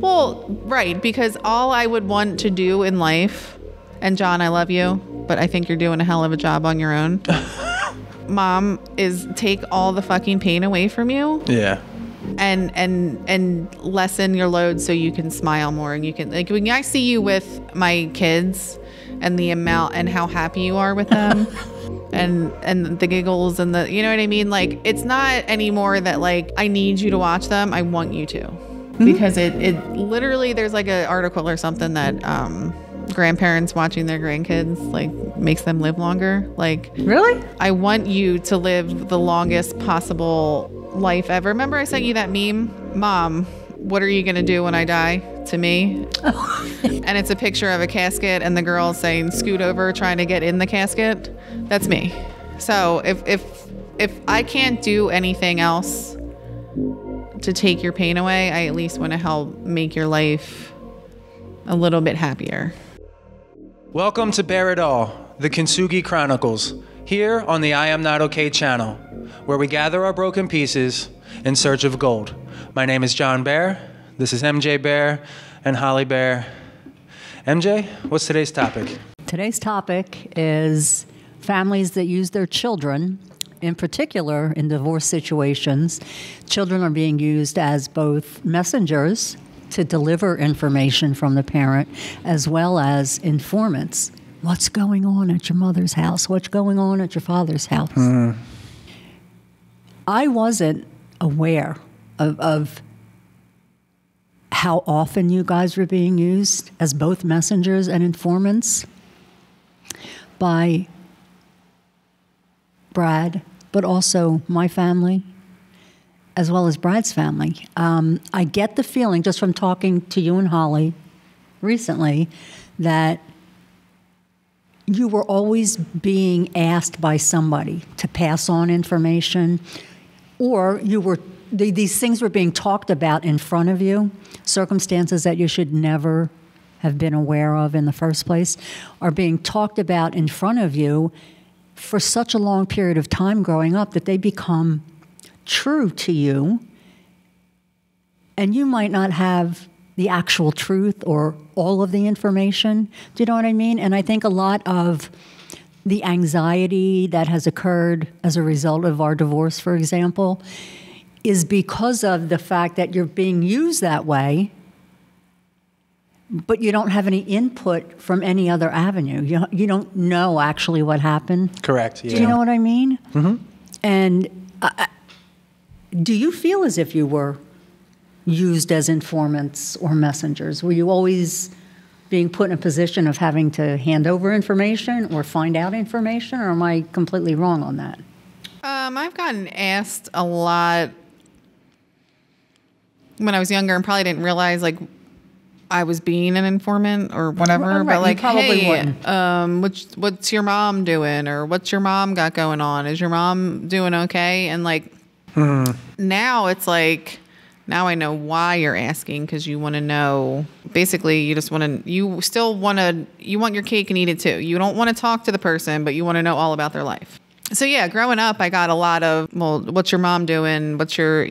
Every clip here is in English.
Well, right, because all I would want to do in life, and John, I love you, but I think you're doing a hell of a job on your own. Mom, is take all the fucking pain away from you. Yeah. And lessen your load so you can smile more, and you can, like, when I see you with my kids and the amount and how happy you are with them and the giggles and the, you know what I mean? Like, it's not anymore that like I need you to watch them. I want you to, because it literally, there's like an article or something that grandparents watching their grandkids like makes them live longer. Like, really? I want you to live the longest possible life ever. Remember I sent you that meme? Mom, what are you going to do when I die? To me. And it's a picture of a casket and the girl saying scoot over trying to get in the casket. That's me. So if I can't do anything else to take your pain away, I at least want to help make your life a little bit happier. Welcome to Bear It All, the Kintsugi Chronicles, here on the I Am Not Okay channel, where we gather our broken pieces in search of gold. My name is John Bear, this is MJ Bear, and Holly Bear. MJ, what's today's topic? Today's topic is families that use their children, in particular in divorce situations. Children are being used as both messengers to deliver information from the parent, as well as informants. What's going on at your mother's house? What's going on at your father's house? I wasn't aware of how often you guys were being used as both messengers and informants by Brad, but also my family, as well as Brad's family. I get the feeling, just from talking to you and Holly recently, that you were always being asked by somebody to pass on information, or these things were being talked about in front of you, circumstances that you should never have been aware of in the first place, are being talked about in front of you for such a long period of time growing up that they become true to you, and you might not have the actual truth or all of the information. Do you know what I mean? And I think a lot of the anxiety that has occurred as a result of our divorce, for example, is because of the fact that you're being used that way, but you don't have any input from any other avenue. You don't know actually what happened. Correct. Yeah. Do you know what I mean? Mm-hmm. And do you feel as if you were used as informants or messengers? Were you always being put in a position of having to hand over information or find out information, or am I completely wrong on that? I've gotten asked a lot when I was younger and probably didn't realize like I was being an informant or whatever. Right, but like, hey, what's your mom doing, or what's your mom got going on? Is your mom doing okay? And like now it's like, now I know why you're asking, because you want to know. Basically, you just want to. You still want to. You want your cake and eat it too. You don't want to talk to the person, but you want to know all about their life. So yeah, growing up, I got a lot of, well, what's your mom doing? What's your,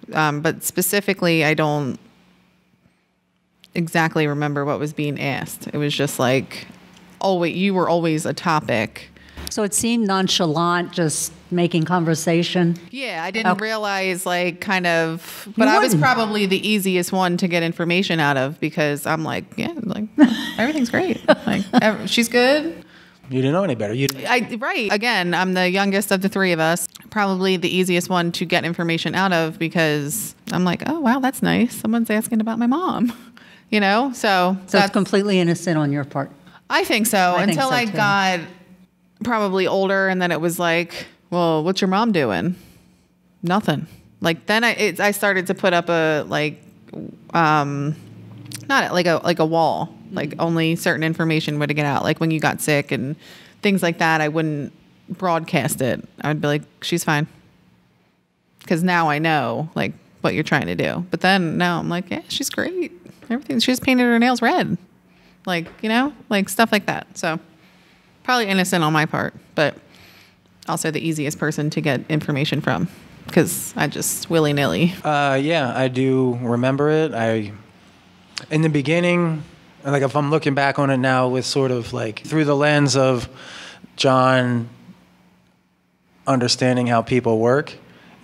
but specifically, I don't exactly remember what was being asked. It was just like, always, you were always a topic. So it seemed nonchalant, just making conversation. Yeah, I didn't realize, like, kind of, but I was probably the easiest one to get information out of, because I'm like, yeah, like, everything's great. Like, she's good. You didn't know any better. Right. Again, I'm the youngest of the three of us. Probably the easiest one to get information out of, because I'm like, oh, wow, that's nice. Someone's asking about my mom, So it's completely innocent on your part. I think so. Until I too. got probably older, and then it was like, well, what's your mom doing? Nothing. Like, then I started to put up a, like, not like a wall. Like, only certain information would get out. Like, when you got sick and things like that, I wouldn't broadcast it. I would be like, she's fine. Because now I know, like, what you're trying to do. But then now I'm like, yeah, she's great. Everything. She just painted her nails red. Like, like stuff like that. So probably innocent on my part, but also the easiest person to get information from, because I just willy-nilly. Yeah, I do remember it. I In the beginning, like if I'm looking back on it now with sort of like through the lens of John understanding how people work,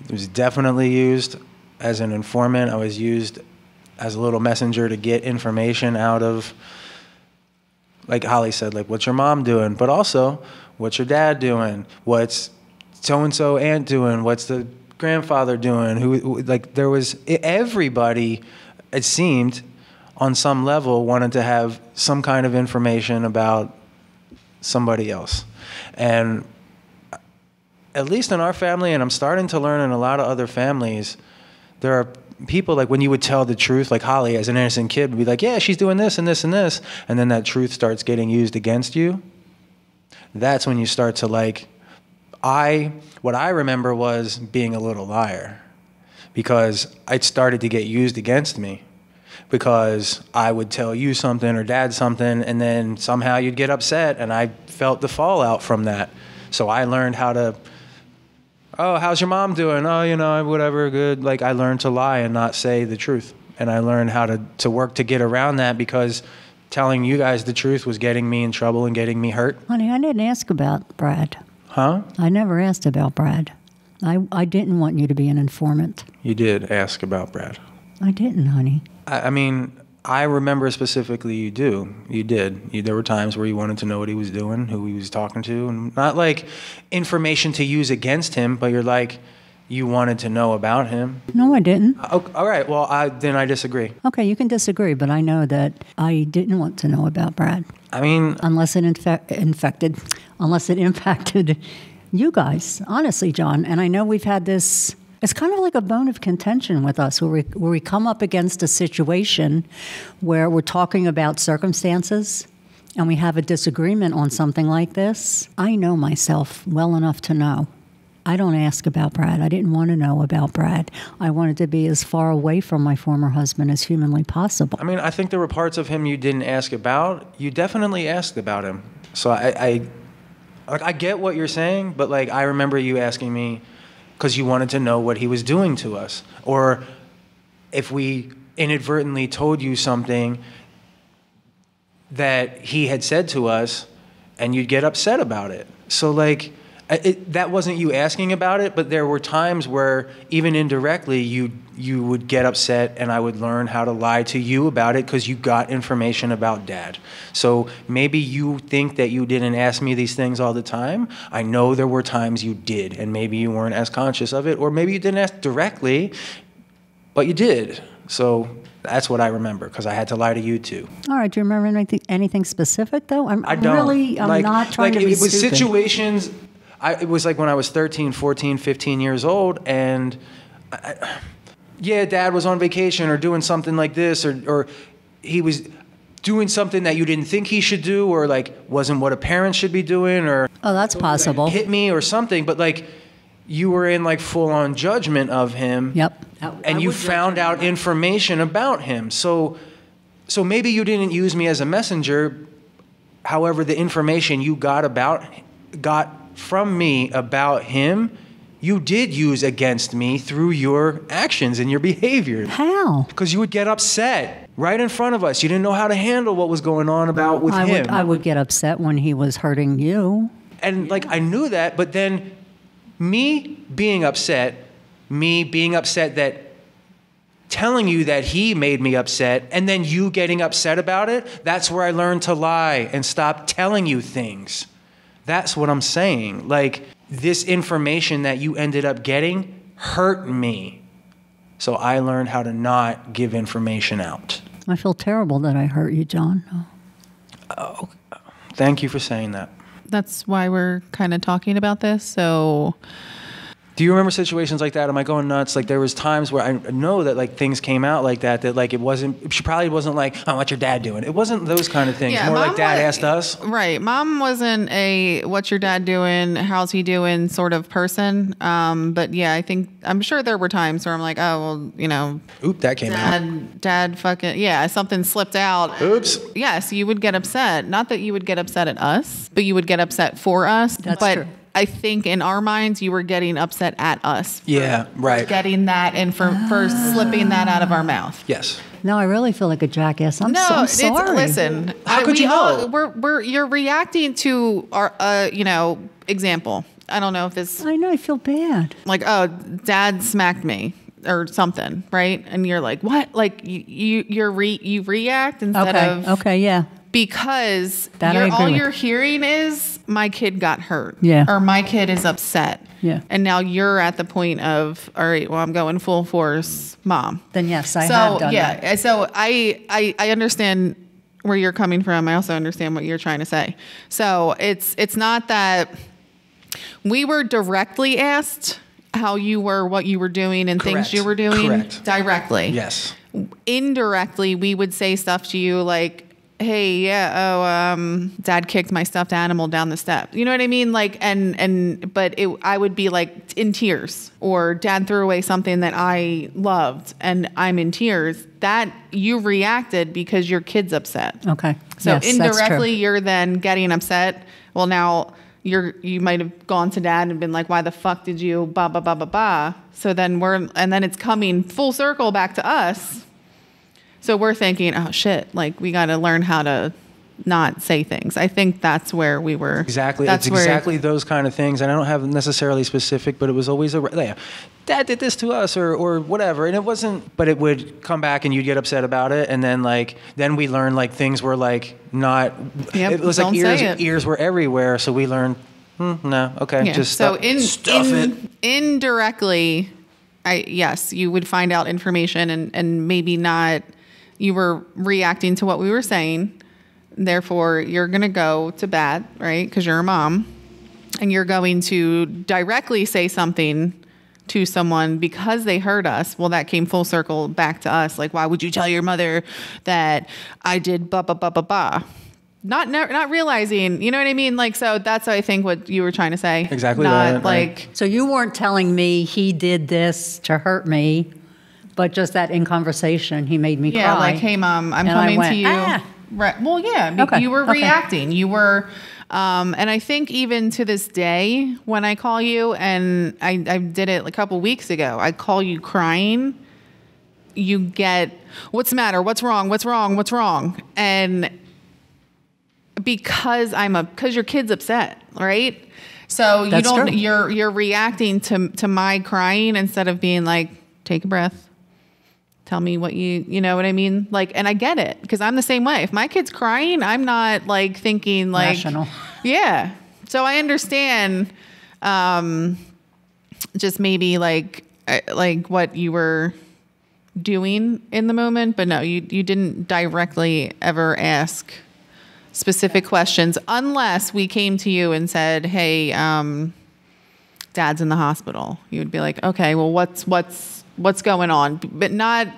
it was definitely used as an informant. I was used as a little messenger to get information out of, like Holly said, like, what's your mom doing? But also, what's your dad doing? What's so-and-so aunt doing? What's the grandfather doing? Who like, there was, everybody, it seemed, on some level, wanted to have some kind of information about somebody else. And at least in our family, and I'm starting to learn in a lot of other families, there are people, like when you would tell the truth, like Holly as an innocent kid would be like, yeah, she's doing this and this and this, and then that truth starts getting used against you. That's when you start to like, what I remember was being a little liar, because it started to get used against me, because I would tell you something or dad something, and then somehow you'd get upset, and I felt the fallout from that. So I learned how to, oh, how's your mom doing? Oh, you know, whatever, good. Like, I learned to lie and not say the truth. And I learned how to work to get around that, because telling you guys the truth was getting me in trouble and getting me hurt. Honey, I didn't ask about Brad. Huh? I never asked about Brad. I didn't want you to be an informant. You did ask about Brad. I didn't, honey. I mean, I remember specifically you do. You did. There were times where you wanted to know what he was doing, who he was talking to, and not like information to use against him, but you're like, you wanted to know about him. No, I didn't. Oh, all right. Well, then I disagree. Okay, you can disagree, but I know that I didn't want to know about Brad. I mean, unless it impacted you guys, honestly, John. And I know we've had this. It's kind of like a bone of contention with us, where we come up against a situation where we're talking about circumstances and we have a disagreement on something like this. I know myself well enough to know. I don't ask about Brad. I didn't want to know about Brad. I wanted to be as far away from my former husband as humanly possible. I mean, I think there were parts of him you didn't ask about. You definitely asked about him. So I get what you're saying, but like, I remember you asking me, because you wanted to know what he was doing to us. Or if we inadvertently told you something that he had said to us, and you'd get upset about it. So like, that wasn't you asking about it, but there were times where even indirectly you would get upset, and I would learn how to lie to you about it because you got information about Dad. So maybe you think that you didn't ask me these things all the time. I know there were times you did, and maybe you weren't as conscious of it, or maybe you didn't ask directly, but you did. So that's what I remember, because I had to lie to you too. All right. Do you remember anything specific, though? I don't. I'm not trying to be stupid. It was situations. It was like when I was 13, 14, 15 years old, and yeah, Dad was on vacation or doing something like this, or he was doing something that you didn't think he should do, or like wasn't what a parent should be doing, or oh, that's possible. Hit me or something, but like you were in like full-on judgment of him. Yep. And you found out information about him. So maybe you didn't use me as a messenger. However, the information you got from me about him, you did use against me through your actions and your behavior. How? Because you would get upset right in front of us. You didn't know how to handle what was going on with him. I would get upset when he was hurting you. And like, I knew that, but then me being upset that telling you that he made me upset, and then you getting upset about it, that's where I learned to lie and stop telling you things. That's what I'm saying. Like, this information that you ended up getting hurt me. So I learned how to not give information out. I feel terrible that I hurt you, John. Oh, thank you for saying that. That's why we're kind of talking about this. So do you remember situations like that? Am I going nuts? Like, there was times where I know that like things came out like that like she probably wasn't like, oh, what's your dad doing? It wasn't those kind of things. Yeah, more like Dad asked us. Right. Mom wasn't a what's your dad doing? How's he doing? Sort of person. But yeah, I'm sure there were times where I'm like, oh, well, you know. Oop, that came out. Dad fucking, yeah, something slipped out. Oops. Yes, you would get upset. Not that you would get upset at us, but you would get upset for us. That's true. I think in our minds, you were getting upset at us. Yeah, right. Getting that and for slipping that out of our mouth. Yes. No, I really feel like a jackass. I'm sorry. Listen. How could you know? You're reacting to our, example. I don't know if this. I know. I feel bad. Like, oh, Dad smacked me or something, right? And you're like, what? Like you react instead of okay, yeah. Because That you're hearing is my kid got hurt, Yeah. or my kid is upset, Yeah. and now you're at the point of, all right, well, I'm going full force, Mom. Then yes, I have done that. Yeah, so I understand where you're coming from. I also understand what you're trying to say. So it's not that we were directly asked how you were, what you were doing, and Correct. things you were doing Correct. directly. Yes. Indirectly, we would say stuff to you like, hey, yeah, Dad kicked my stuffed animal down the step. You know what I mean? Like, but I would be like in tears, or Dad threw away something that I loved and I'm in tears. That you reacted because your kid's upset. Okay. So Yes, that's true. indirectly, you're then getting upset. Well, now you might have gone to Dad and been like, why the fuck did you ba ba ba ba ba? So then then it's coming full circle back to us. So we're thinking, oh shit, like we got to learn how to not say things. I think that's where we were. Exactly. It's exactly those kind of things. And I don't have necessarily specific, but it was always Dad did this to us or whatever. And it wasn't, but it would come back and you'd get upset about it. And then then we learned like things were like not, Yep, it was like ears were everywhere. So we learned, no, okay, Yeah. just so stuff it. Indirectly, yes, you would find out information and maybe not, you were reacting to what we were saying. Therefore, you're going to go to bat, right? Because you're a mom. And you're going to directly say something to someone because they hurt us. Well, that came full circle back to us. Like, why would you tell your mother that I did ba ba ba ba ba? Not realizing, you know what I mean? Like, so that's, I think, what you were trying to say. Exactly. Not Right. like. So you weren't telling me he did this to hurt me, but just that in conversation he made me cry. Yeah, like, hey, Mom, I'm And I coming went, to you. "Ah." Right. Well, yeah, Okay, you were okay. reacting. You were, and I think even to this day, when I call you, and I did it a couple weeks ago, I call you crying, you get, what's the matter? What's wrong? What's wrong? What's wrong? And because your kid's upset, right? So That's true. you're reacting to my crying instead of being like, take a breath. Tell me what you know what I mean? Like, and I get it because I'm the same way. If my kid's crying, I'm not like thinking like, Rational. Yeah. So I understand, just maybe like what you were doing in the moment, but no, you didn't directly ever ask specific questions unless we came to you and said, hey, Dad's in the hospital. You would be like, okay, well, what's going on? But not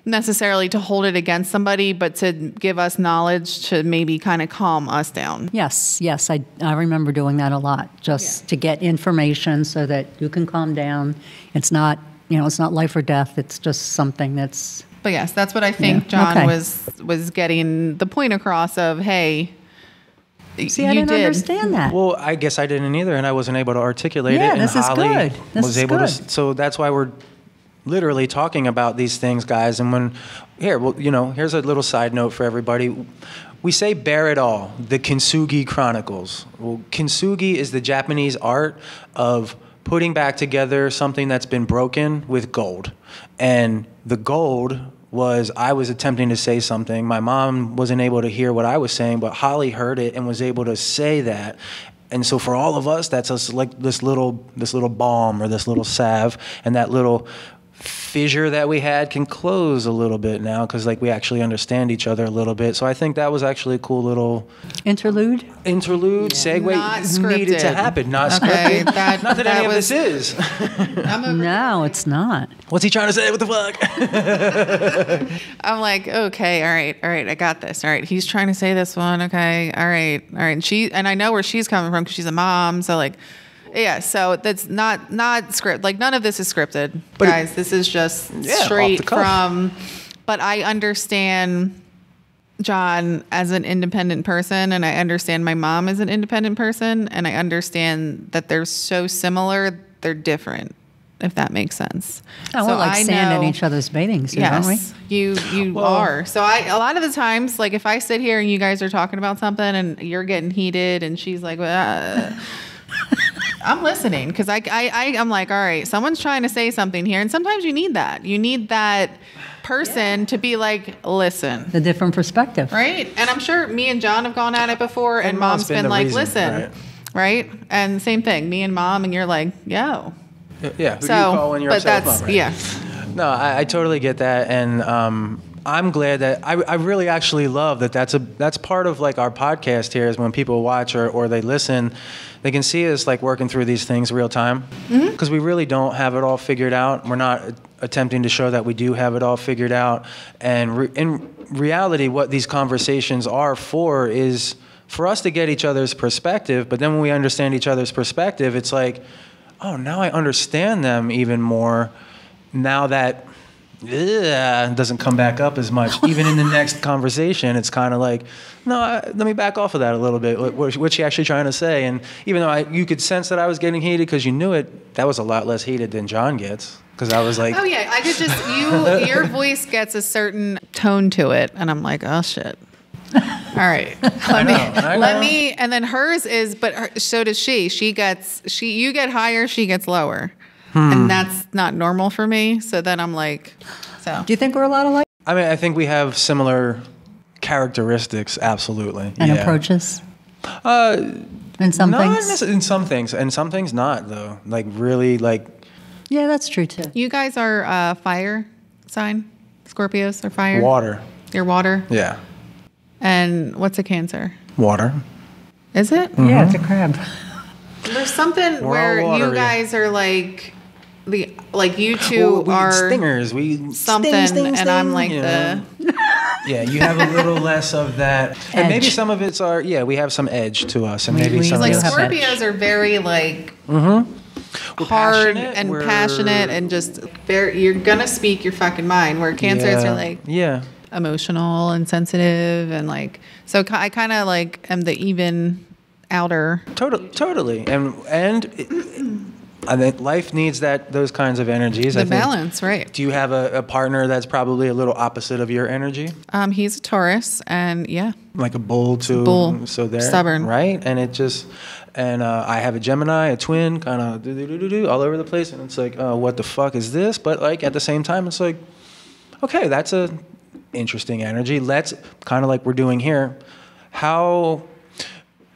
necessarily to hold it against somebody, but to give us knowledge to maybe kind of calm us down. Yes, I remember doing that a lot, just to get information so that you can calm down. It's not, it's not life or death. It's just something that's. But yes, that's what I think John was getting the point across of, hey, See, I didn't understand that. Well, I guess I didn't either, and I wasn't able to articulate it. Yeah, And this is Holly good. This was is able good. to. So that's why we're literally talking about these things, guys. And here's a little side note for everybody. We say bear it all, the Kintsugi Chronicles. Well, Kintsugi is the Japanese art of putting back together something that's been broken with gold. And the gold was, I was attempting to say something. My mom wasn't able to hear what I was saying, but Holly heard it and was able to say that. And so for all of us, that's us like this little balm or this little salve, and that little fissure that we had can close a little bit now because like we actually understand each other a little bit. So I think that was actually a cool little Interlude segue. Not Needed to scripted. happen. Not Okay, scripted. Not that any of was- this is. No, it's not. What's he trying to say? What the fuck? I'm like, okay, all right, I got this. All right, he's trying to say this one. Okay, all right. And I know where she's coming from because she's a mom. So like, yeah. So that's not script. Like none of this is scripted, But guys. This is just off the straight cuff. from. But I understand John as an independent person, and I understand my mom as an independent person, and I understand that they're so similar, they're different. if that makes sense. Oh, we're like sand in each other's bathing suit, aren't we? Yes, you are. So a lot of the times, like if I sit here and you guys are talking about something and you're getting heated and she's like, I'm listening because I'm like, all right, someone's trying to say something here. And sometimes you need that. You need that person to be like, listen. The different perspective. Right? And I'm sure me and John have gone at it before and mom's been like, listen. Right? And same thing, me and mom, and you're like, yo. Yeah, who do you call when you're upset? But that's, yeah. No, I totally get that. And I'm glad that I really actually love that that's part of like our podcast here is when people watch or they listen, they can see us like working through these things real time because we really don't have it all figured out. We're not attempting to show that we do have it all figured out. And in reality, what these conversations are for is for us to get each other's perspective. But then when we understand each other's perspective, it's like, oh, now I understand them even more now that doesn't come back up as much. Even in the next conversation, it's kind of like, no, let me back off of that a little bit. What's she actually trying to say? And even though you could sense that I was getting heated because you knew it, that was a lot less heated than John gets. Because I was like, oh yeah, I could just your voice gets a certain tone to it, and I'm like, oh shit. All right, let me, and then hers is, but so does she. You get higher, she gets lower. And that's not normal for me. So then I'm like, so. Do you think we're a lot alike? I mean, I think we have similar characteristics, absolutely. And approaches? In some things? In some things. And some things not, though. Like, really, like. Yeah, that's true, too. You guys are fire sign? Scorpios are fire? Water. You're water? Yeah. And what's a Cancer? Water. Is it? Mm-hmm. Yeah, it's a crab. There's something where you guys are like... you two are stingers. We something, sting, and I'm like the. Yeah, you have a little less of that, edge. And maybe some of it's we have some edge to us, and maybe some like of Scorpios are very like hard and passionate, and just very. You're gonna speak your fucking mind. Where Cancers are like emotional and sensitive, and like so. I kind of like am the even outer. Totally, and. I think life needs those kinds of energies. The balance, right. Do you have a partner that's probably a little opposite of your energy? He's a Taurus, and like a bull too. Bull, so they're stubborn, right? And it just, and I have a Gemini, a twin, kind of all over the place, and it's like, oh, what the fuck is this? But like at the same time, it's like, okay, that's a interesting energy. Let's kind of like we're doing here.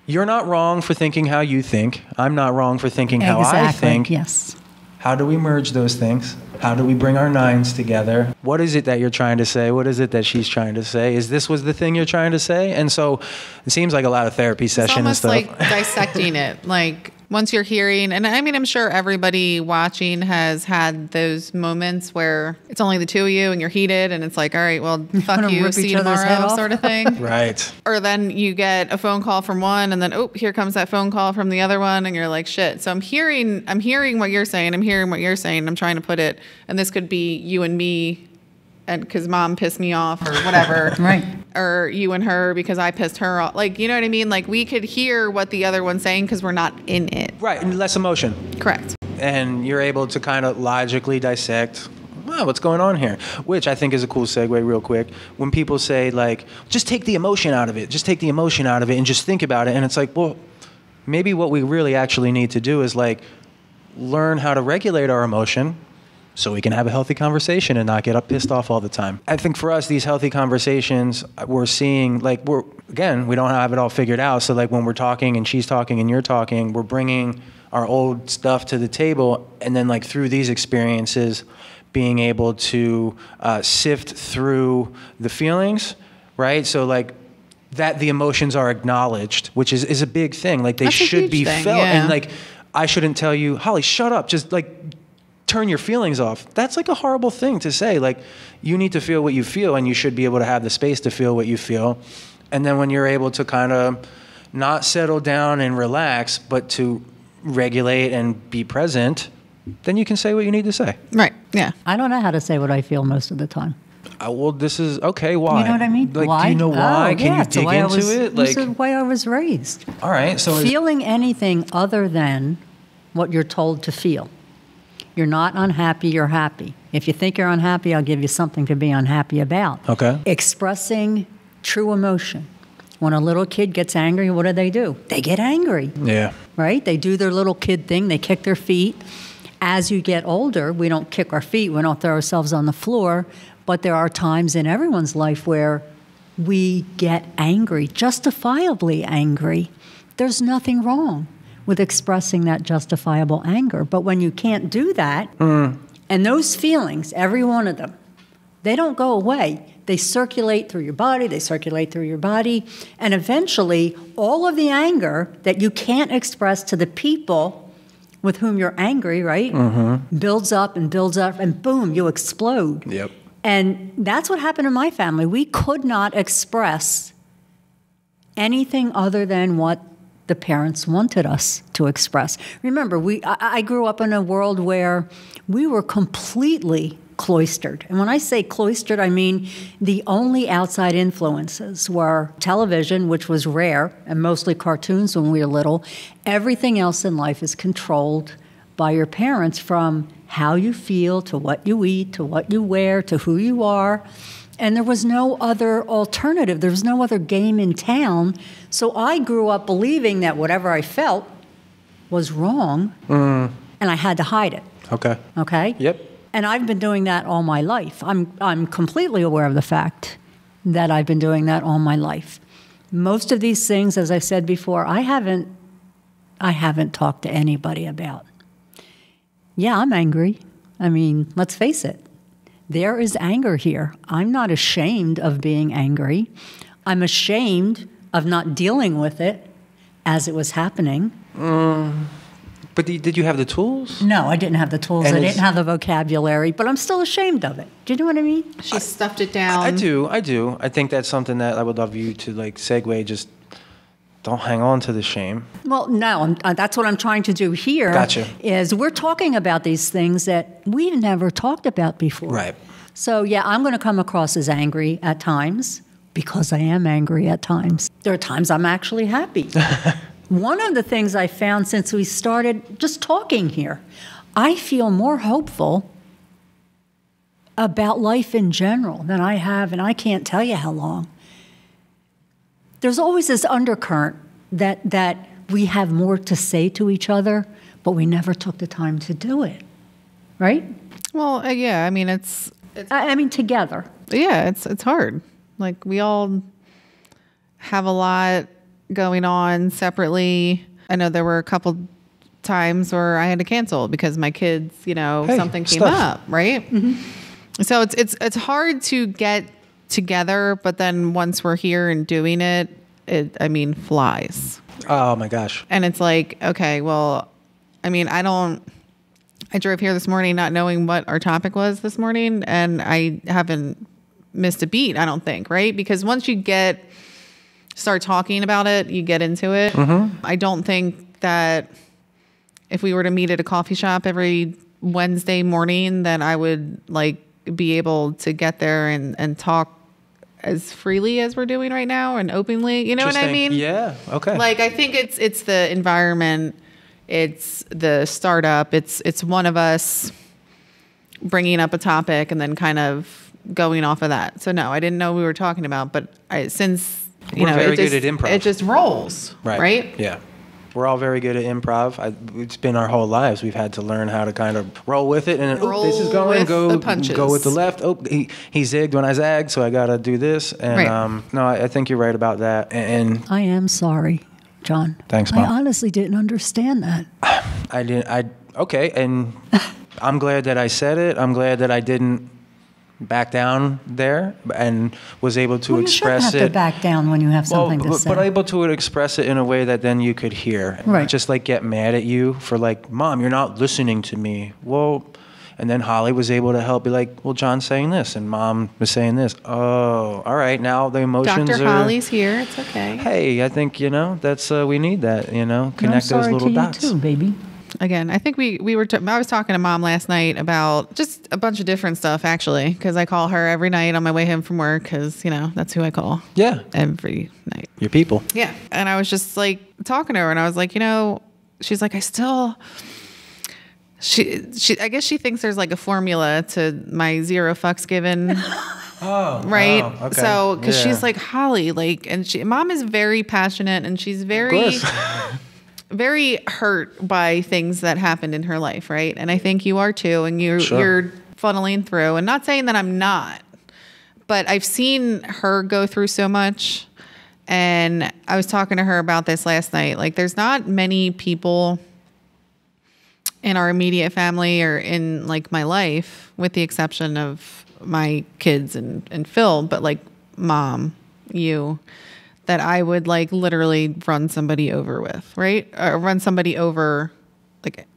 You're not wrong for thinking how you think. I'm not wrong for thinking how I think. Yes. How do we merge those things? How do we bring our nines together? What is it that you're trying to say? What is it that she's trying to say? Is this was the thing you're trying to say? And so it seems like a lot of therapy session and stuff. It's almost like dissecting it. Like once you're hearing, and I mean, I'm sure everybody watching has had those moments where it's only the two of you and you're heated and it's like, all right, well, fuck you, see you tomorrow sort of thing. Right. Or then you get a phone call from one and then, oh, here comes that phone call from the other one and you're like, shit. So I'm hearing what you're saying. I'm hearing what you're saying. I'm trying to put it, and this could be you and me, and because mom pissed me off or whatever. Right. Or you and her because I pissed her off. Like, you know what I mean? Like, we could hear what the other one's saying because we're not in it. Right, and less emotion. Correct. And you're able to kind of logically dissect, wow, what's going on here? Which I think is a cool segue real quick. When people say, like, just take the emotion out of it. Just take the emotion out of it and just think about it. And it's like, well, maybe what we really actually need to do is, like, learn how to regulate our emotion so we can have a healthy conversation and not get pissed off all the time. I think for us, these healthy conversations, we're seeing, like, we don't have it all figured out. So, like, when we're talking and she's talking and you're talking, we're bringing our old stuff to the table. And then, like, through these experiences, being able to sift through the feelings, right? So, like, that the emotions are acknowledged, which is a big thing. Like, they should be felt. Yeah. And, like, I shouldn't tell you, Holly, shut up. Just, like, turn your feelings off. That's like a horrible thing to say. Like, you need to feel what you feel, and you should be able to have the space to feel what you feel. And then when you're able to kind of not settle down and relax, but to regulate and be present, then you can say what you need to say. Right. Yeah. I don't know how to say what I feel most of the time. Well, this is okay. Why? You know what I mean? Like, why? Do you know why? Can you dig into it? Like, it's the way I was raised. All right. So feeling anything other than what you're told to feel. You're not unhappy, you're happy. If you think you're unhappy, I'll give you something to be unhappy about. Okay. Expressing true emotion. When a little kid gets angry, what do? They get angry. Yeah. Right? They do their little kid thing. They kick their feet. As you get older, we don't kick our feet. We don't throw ourselves on the floor. But there are times in everyone's life where we get angry, justifiably angry. There's nothing wrong with expressing that justifiable anger. But when you can't do that, and those feelings, every one of them, they don't go away. They circulate through your body, and eventually all of the anger that you can't express to the people with whom you're angry, right, builds up, and boom, you explode. Yep. And that's what happened in my family. We could not express anything other than what the parents wanted us to express. Remember, I grew up in a world where we were completely cloistered. And when I say cloistered, I mean the only outside influences were television, which was rare, and mostly cartoons when we were little. Everything else in life is controlled by your parents, from how you feel, to what you eat, to what you wear, to who you are. And there was no other alternative. There was no other game in town. So I grew up believing that whatever I felt was wrong, and I had to hide it. Okay? Yep. And I've been doing that all my life. I'm completely aware of the fact that I've been doing that all my life. Most of these things, as I said before, I haven't talked to anybody about. Yeah, I'm angry. I mean, let's face it. There is anger here. I'm not ashamed of being angry. I'm ashamed of not dealing with it as it was happening. But did you have the tools? No, I didn't have the tools. I didn't have the vocabulary, but I'm still ashamed of it. Do you know what I mean? She stuffed it down. I do. I think that's something that I would love you to segue. Just don't hang on to the shame. Well, no, that's what I'm trying to do here. Gotcha. Is we're talking about these things that we've never talked about before. Right. So, yeah, I'm going to come across as angry at times, because I am angry at times. There are times I'm actually happy. One of the things I found since we started just talking here, I feel more hopeful about life in general than I have, and I can't tell you how long. There's always this undercurrent that we have more to say to each other, but we never took the time to do it, right? Well, yeah, I mean, it's I mean, together. Yeah, it's hard. Like, we all have a lot going on separately. I know there were a couple times where I had to cancel because my kids, something came up, right? Mm-hmm. So it's hard to get together, but then once we're here and doing it flies. Oh my gosh. And it's like, okay, well, I mean, I drove here this morning not knowing what our topic was this morning, and I haven't missed a beat, I don't think, right? Because once you start talking about it, you get into it. Mm-hmm. I don't think that if we were to meet at a coffee shop every Wednesday morning, that I would be able to get there and talk as freely as we're doing right now and openly. You know what I mean? Yeah. Okay. I think it's the environment, it's the startup, it's one of us bringing up a topic and then kind of going off of that. So no, I didn't know we were talking about, but since we're very good at improv. It just rolls, right? Yeah. We're all very good at improv. It's been our whole lives. We've had to learn how to kind of roll with it, and this is going, go with the left. Oh, he zigged when I zagged, so I got to do this. And no, I think you're right about that. And I am sorry, John. Thanks, Mom. I honestly didn't understand that. I didn't. Okay, and I'm glad that I said it. I'm glad that I didn't back down there and was able to express it. You shouldn't have to back down when you have something to say. But able to express it in a way that then you could hear. Right. Just get mad at you for Mom, you're not listening to me. Well, and then Holly was able to help be well, John's saying this and Mom was saying this. Oh, all right. Now the emotions Dr. Holly's here. It's okay. Hey, I think, that's, we need that, connect those little dots. I'm sorry to you too, baby. Again, I think we were. I was talking to Mom last night about just a bunch of different stuff, actually, because I call her every night on my way home from work, because that's who I call. Yeah, every night. Your people. Yeah, and I was just talking to her, and I was like, she's like, I still I guess she thinks there's like a formula to my 0 fucks given. Right. Oh, okay. So, because Yeah. she's like, Holly, like, and mom is very passionate and she's very, very hurt by things that happened in her life. Right. And I think you are too. And you're funneling through, and not saying that I'm not, but I've seen her go through so much. And I was talking to her about this last night. Like, there's not many people in our immediate family or in like my life, with the exception of my kids and Phil, but like mom, you, that I would like literally run somebody over with, right? Or run somebody over like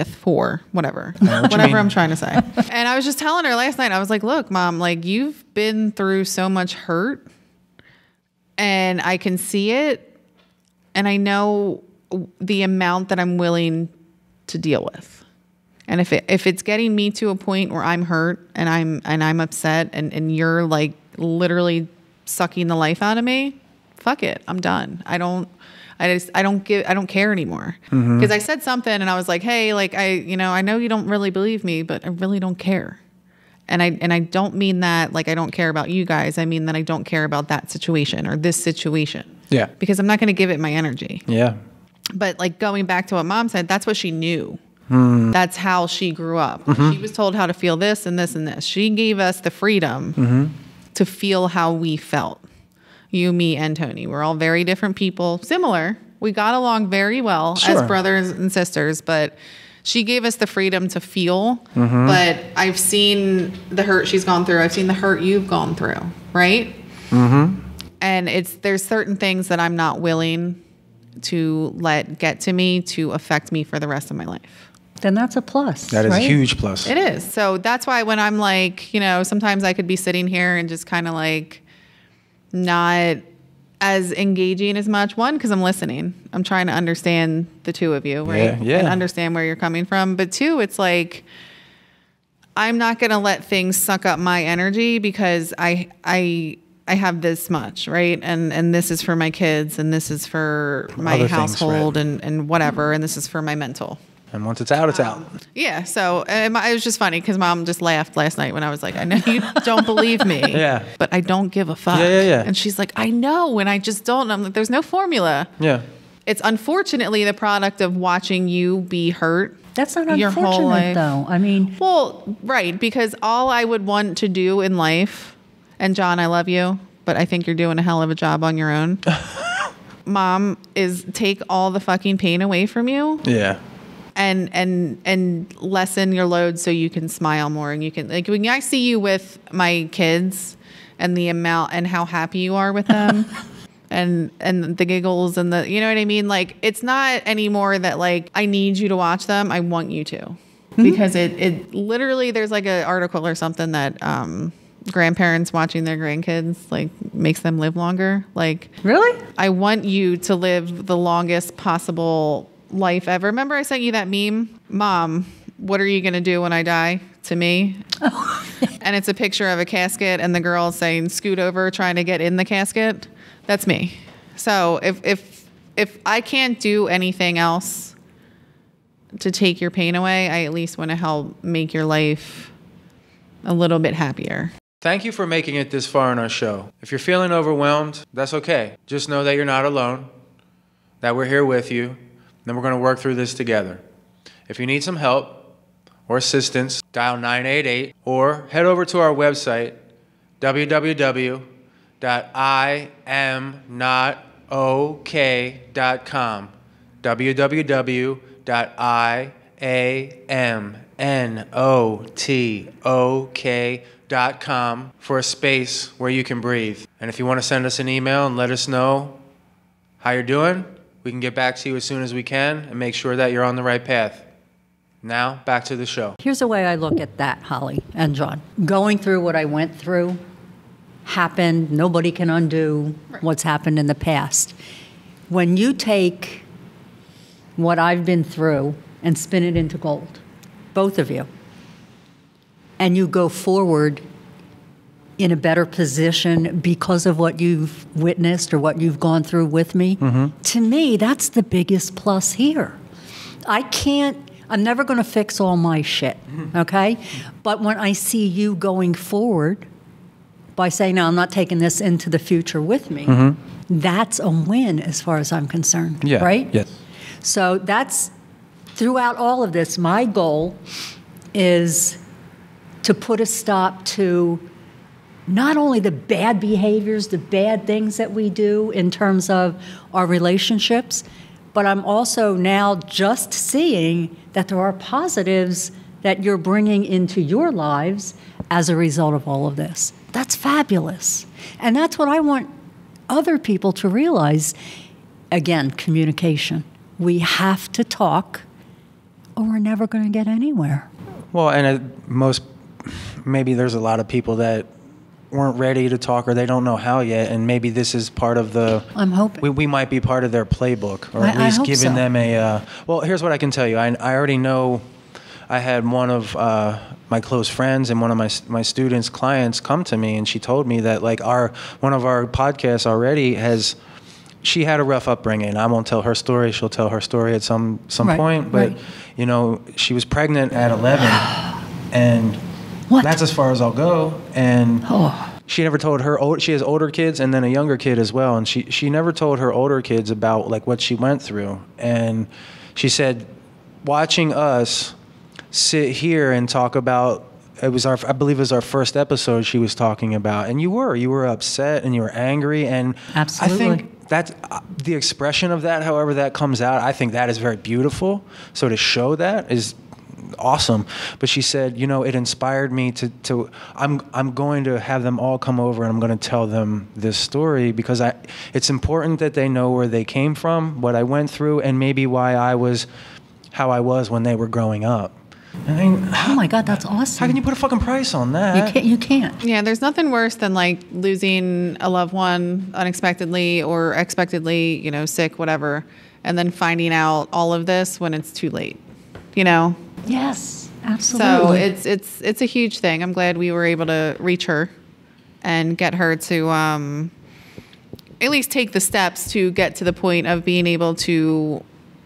for whatever I'm trying to say. And I was just telling her last night, I was like, look, mom, like you've been through so much hurt and I can see it. And I know the amount that I'm willing to deal with. And if it's getting me to a point where I'm hurt and I'm upset and you're like literally sucking the life out of me, fuck it. I'm done. I don't care anymore. Because I said something and I was like, hey, like I know you don't really believe me, but I really don't care. And I don't mean that like I don't care about you guys. I mean that I don't care about that situation or this situation. Yeah. Because I'm not going to give it my energy. Yeah. But like going back to what mom said, that's what she knew. That's how she grew up. She was told how to feel this and this and this. She gave us the freedom to feel how we felt. You, me, and Tony. We're all very different people. Similar. We got along very well as brothers and sisters, but she gave us the freedom to feel. But I've seen the hurt she's gone through. I've seen the hurt you've gone through, right? And there's certain things that I'm not willing to let get to me to affect me for the rest of my life. Then that's a plus. That is a huge plus. It is. So that's why when I'm like, sometimes I could be sitting here and just kind of like not as engaging as much. One, because I'm listening. I'm trying to understand the two of you, right? Yeah. And understand where you're coming from. But two, it's like I'm not going to let things suck up my energy because I have this much, right? And this is for my kids and this is for my household and whatever. And this is for my mental. And once it's out, it's out. Yeah. So it was just funny because mom just laughed last night when I was like, I know you don't believe me, but I don't give a fuck. Yeah. And she's like, I know. And I just don't. And I'm like, there's no formula. Yeah. It's unfortunately the product of watching you be hurt. That's not your whole unfortunate, life. though. I mean, well, right. Because all I would want to do in life, and John, I love you, but I think you're doing a hell of a job on your own. Mom, is take all the fucking pain away from you. Yeah. And lessen your load so you can smile more and you can like when I see you with my kids and the amount and how happy you are with them and the giggles and the you know what I mean, like it's not anymore that like I need you to watch them, I want you to because it literally there's like an article or something that grandparents watching their grandkids like makes them live longer. Like really, I want you to live the longest possible life ever. Remember I sent you that meme? Mom, what are you going to do when I die? To me. And it's a picture of a casket and the girl saying, scoot over, trying to get in the casket. That's me. So if I can't do anything else to take your pain away, I at least want to help make your life a little bit happier. Thank you for making it this far in our show. If you're feeling overwhelmed, that's okay. Just know that you're not alone, that we're here with you. Then we're going to work through this together. If you need some help or assistance, dial 988 or head over to our website, www.iamnotok.com, www.iamnotok.com for a space where you can breathe. And if you want to send us an email and let us know how you're doing, we can get back to you as soon as we can and make sure that you're on the right path. Now, back to the show. here's the way I look at that, Holly and John. Going through what I went through happened. Nobody can undo what's happened in the past. When you take what I've been through and spin it into gold, both of you, and you go forward in a better position because of what you've witnessed or what you've gone through with me, to me, that's the biggest plus here. I can't I'm never going to fix all my shit, okay? But when I see you going forward by saying, no, I'm not taking this into the future with me, that's a win as far as I'm concerned, right? Yes. So that's, throughout all of this, my goal is to put a stop to not only the bad behaviors, the bad things that we do in terms of our relationships, but I'm also now just seeing that there are positives that you're bringing into your lives as a result of all of this. That's fabulous. And that's what I want other people to realize. Again, communication. We have to talk or we're never going to get anywhere. Well, and maybe there's a lot of people that weren't ready to talk or they don't know how yet, and maybe this is part of the... I'm hoping. We might be part of their playbook, or at least giving them a... well, here's what I can tell you. I already know I had one of my close friends and one of my students' clients come to me, and she told me that like one of our podcasts already has... She had a rough upbringing. I won't tell her story. She'll tell her story at some point. But, you know, she was pregnant at 11, and... What? That's as far as I'll go. And she never told she has older kids and then a younger kid as well. And she never told her older kids about like what she went through. And she said, watching us sit here and talk about, I believe it was our first episode she was talking about. And you were upset and you were angry. And absolutely. I think that's the expression of that, however that comes out, I think that is very beautiful. So to show that is awesome. But she said, you know, it inspired me to I'm going to have them all come over and I'm going to tell them this story because it's important that they know where they came from, what I went through, and maybe why I was how I was when they were growing up. I mean, oh my God, that's awesome. How can you put a fucking price on that? You can't. Yeah, there's nothing worse than like losing a loved one unexpectedly or expectedly, you know, sick, whatever, and then finding out all of this when it's too late, you know? Yes, absolutely. So it's a huge thing. I'm glad we were able to reach her and get her to at least take the steps to get to the point of being able to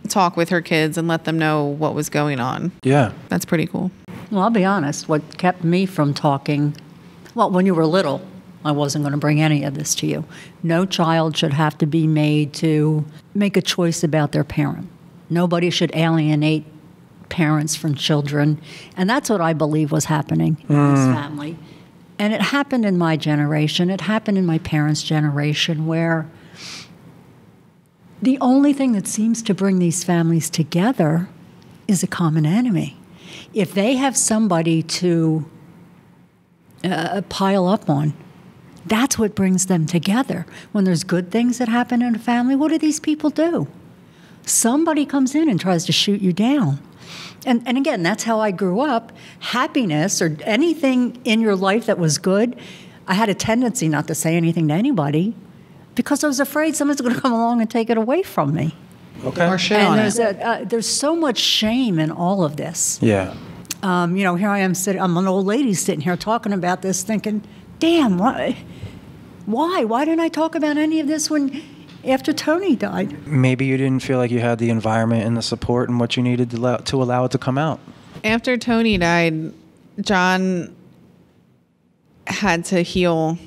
talk with her kids and let them know what was going on. Yeah. That's pretty cool. Well, I'll be honest. What kept me from talking, well, when you were little, I wasn't going to bring any of this to you. No child should have to be made to make a choice about their parent. Nobody should alienate parents from children, and that's what I believe was happening in this family. And it happened in my generation. It happened in my parents' generation, where the only thing that seems to bring these families together is a common enemy. If they have somebody to pile up on, that's what brings them together. When there's good things that happen in a family, what do these people do? Somebody comes in and tries to shoot you down. And again, that's how I grew up. Happiness or anything in your life that was good, I had a tendency not to say anything to anybody because I was afraid someone's going to come along and take it away from me. Okay. Or shit on it. There's so much shame in all of this. Yeah. You know, here I am sitting, I'm an old lady sitting here talking about this thinking, damn, why? Why didn't I talk about any of this after Tony died? Maybe you didn't feel like you had the environment and the support and what you needed to allow it to come out. After Tony died, John had to heal,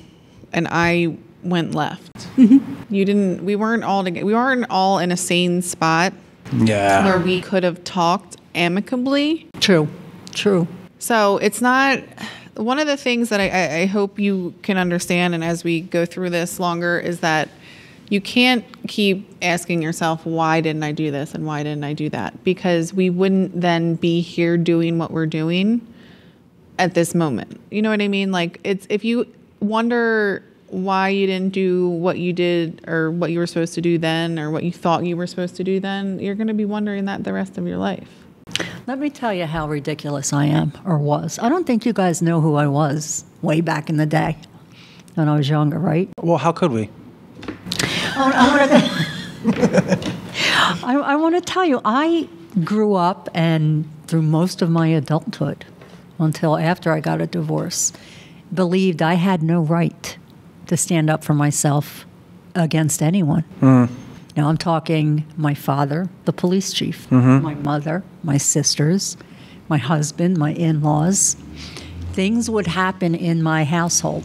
and I went left. We weren't all together. We weren't all in a sane spot. Yeah. Where we could have talked amicably. True. So it's not... One of the things that I hope you can understand, and as we go through this longer, is that you can't keep asking yourself, why didn't I do this and why didn't I do that? Because we wouldn't then be here doing what we're doing at this moment. You know what I mean? Like, if you wonder why you didn't do what you did or what you were supposed to do then or what you thought you were supposed to do then, you're going to be wondering that the rest of your life. Let me tell you how ridiculous I am or was. I don't think you guys know who I was way back in the day when I was younger, right? Well, how could we? I want to tell you, I grew up and through most of my adulthood, until after I got a divorce, believed I had no right to stand up for myself against anyone. Now I'm talking my father, the police chief, my mother, my sisters, my husband, my in-laws. Things would happen in my household.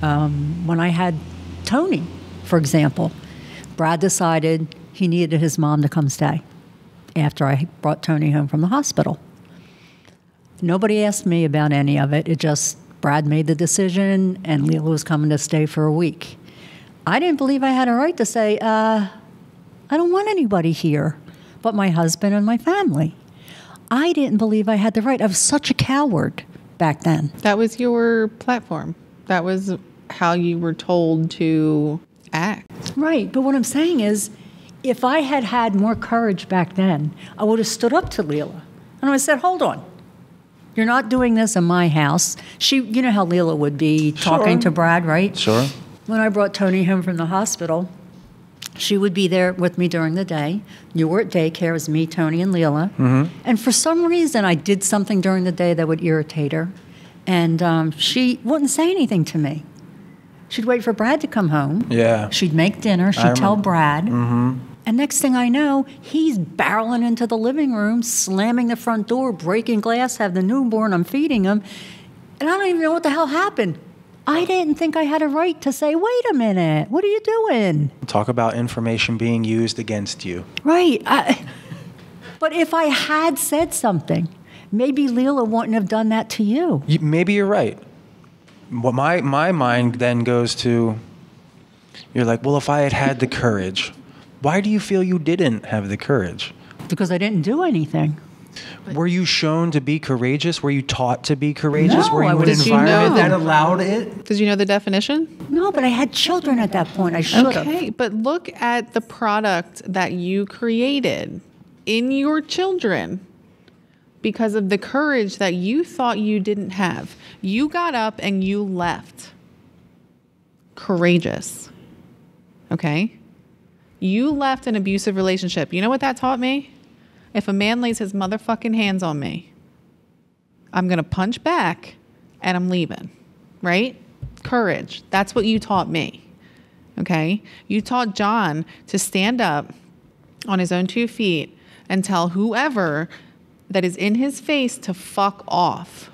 When I had Tony, for example, Brad decided he needed his mom to come stay after I brought Tony home from the hospital. Nobody asked me about any of it. It just, Brad made the decision, and Leela was coming to stay for a week. I didn't believe I had a right to say, I don't want anybody here but my husband and my family. I didn't believe I had the right. I was such a coward back then. That was your platform. That was how you were told to act. Right. But what I'm saying is, if I had had more courage back then, I would have stood up to Leela. And I said, hold on. You're not doing this in my house. You know how Leela would be talking to Brad, right? Sure. When I brought Tony home from the hospital, she would be there with me during the day. You were at daycare, it was me, Tony, and Leela. And for some reason, I did something during the day that would irritate her. And she wouldn't say anything to me. She'd wait for Brad to come home. Yeah. She'd make dinner. She'd tell Brad. And next thing I know, he's barreling into the living room, slamming the front door, breaking glass, have the newborn, I'm feeding him. And I don't even know what the hell happened. I didn't think I had a right to say, wait a minute, what are you doing? Talk about information being used against you. Right. But if I had said something, maybe Leela wouldn't have done that to you. Maybe you're right. What my mind then goes to, you're like, well, if I had had the courage, why do you feel you didn't have the courage? Because I didn't do anything. Were you shown to be courageous? Were you taught to be courageous? No, Were you in an Did you environment know- that allowed it? Did you know the definition? No, but I had children at that point. I should have. Okay, but look at the product that you created in your children because of the courage that you thought you didn't have. You got up and you left. Courageous. Okay? You left an abusive relationship. You know what that taught me? If a man lays his motherfucking hands on me, I'm going to punch back and I'm leaving. Right? Courage. That's what you taught me. Okay? You taught John to stand up on his own 2 feet and tell whoever that is in his face to fuck off.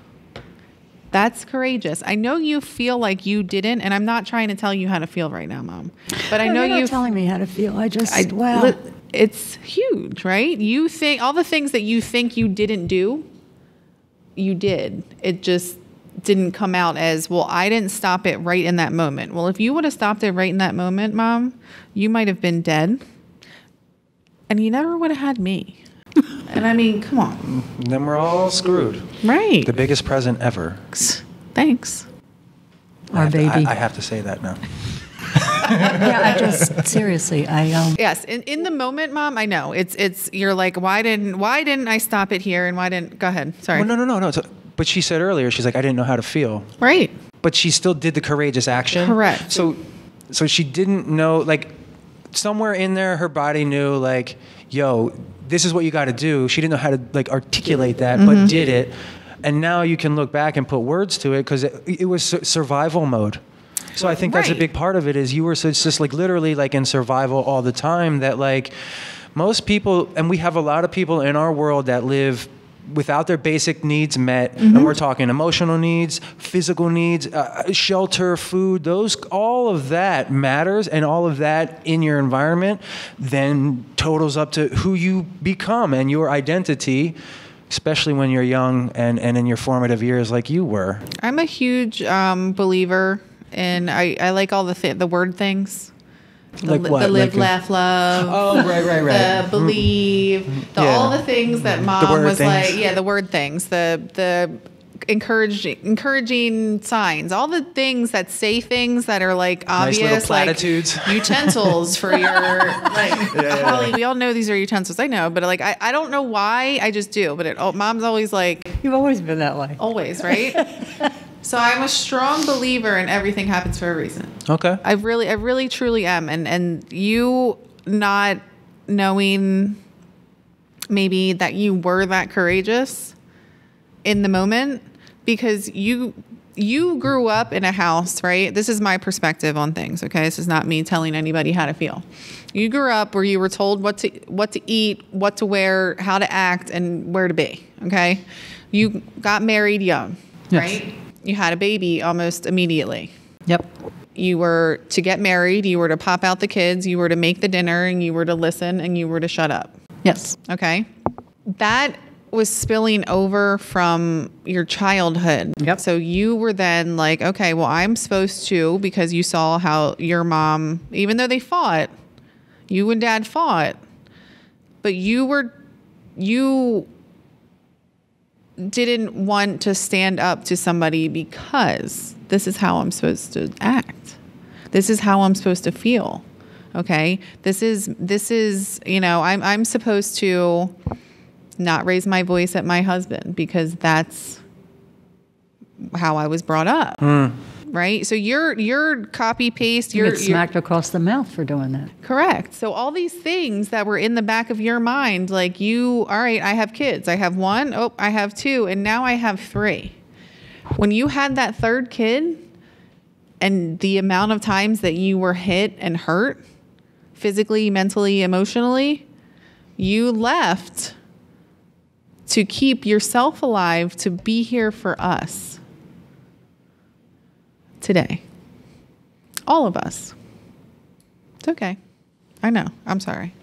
That's courageous. I know you feel like you didn't, and I'm not trying to tell you how to feel right now, Mom. But I know you're you not telling me how to feel. Wow. It's huge, right? You think all the things that you think you didn't do, you did. It just didn't come out as, well, I didn't stop it right in that moment. Well, if you would have stopped it right in that moment, Mom, you might have been dead. And you never would have had me. And I mean, come on. Then we're all screwed. Right. The biggest present ever. Thanks. Our baby. I have to say that now. Yeah, seriously, Yes, in the moment, Mom, I know. It's you're like, why didn't I stop it here and why didn't go ahead. Sorry. Well, no. But she said earlier, she's like, I didn't know how to feel. Right. But she still did the courageous action. Correct. So she didn't know, like, somewhere in there, her body knew, like, yo, this is what you got to do. She didn't know how to, like, articulate that, but did it. And now you can look back and put words to it because it was survival mode. So I think that's a big part of it is you were just like literally like in survival all the time that like most people, and we have a lot of people in our world that live without their basic needs met, and we're talking emotional needs, physical needs, shelter, food, all of that matters, and all of that in your environment then totals up to who you become and your identity, especially when you're young and in your formative years like you were. I'm a huge believer in, I like all the word things. Like what? The live, laugh, love. Oh, right. The believe. All the things that Mom was like, the word things. The encouraging signs. All the things that say things that are like obvious. Nice little platitudes. Like utensils for your, like, Holly, we all know these are utensils. I know, but like, I don't know why, I just do. But Mom's always like. You've always been that way. Always, right? So I'm a strong believer in everything happens for a reason. Okay. I really truly am. And you not knowing maybe that you were that courageous in the moment because you you grew up in a house, right? This is my perspective on things, okay? This is not me telling anybody how to feel. You grew up where you were told what to eat, what to wear, how to act, and where to be, okay? You got married young, Yes. right? You had a baby almost immediately. Yep. You were to get married, you were to pop out the kids, you were to make the dinner, and you were to listen, and you were to shut up, Yes. okay? That was spilling over from your childhood. Yep. So you were then like, okay, well, I'm supposed to, because you saw how your mom, even though they fought, you and dad fought, but you didn't want to stand up to somebody because this is how I'm supposed to act. This is how I'm supposed to feel. Okay. This is, you know, I'm supposed to not raise my voice at my husband because that's how I was brought up. Right? So you're copy paste. You get smacked across the mouth for doing that. Correct. So all these things that were in the back of your mind, like all right, I have kids. I have one. Oh, I have two. And now I have three. When you had that third kid and the amount of times that you were hit and hurt physically, mentally, emotionally, you left to keep yourself alive, to be here for us today. All of us. It's okay. I know. I'm sorry.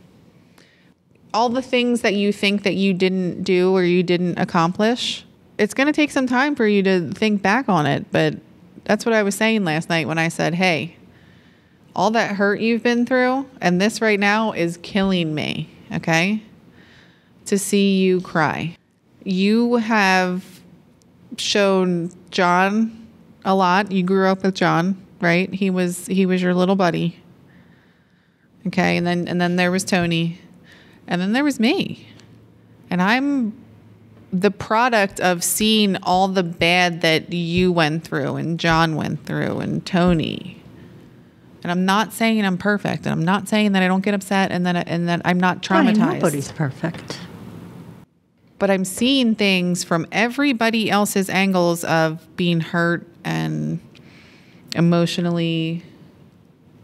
All the things that you think that you didn't do or you didn't accomplish, it's going to take some time for you to think back on it. But that's what I was saying last night when I said, hey, all that hurt you've been through and this right now is killing me. Okay? To see you cry. You have shown John a lot. You grew up with John, right? He was your little buddy. Okay, and then there was Tony. And then there was me. And I'm the product of seeing all the bad that you went through and John went through and Tony. And I'm not saying I'm perfect. And I'm not saying that I don't get upset and that I'm not traumatized. Honey, nobody's perfect. But I'm seeing things from everybody else's angles of being hurt and emotionally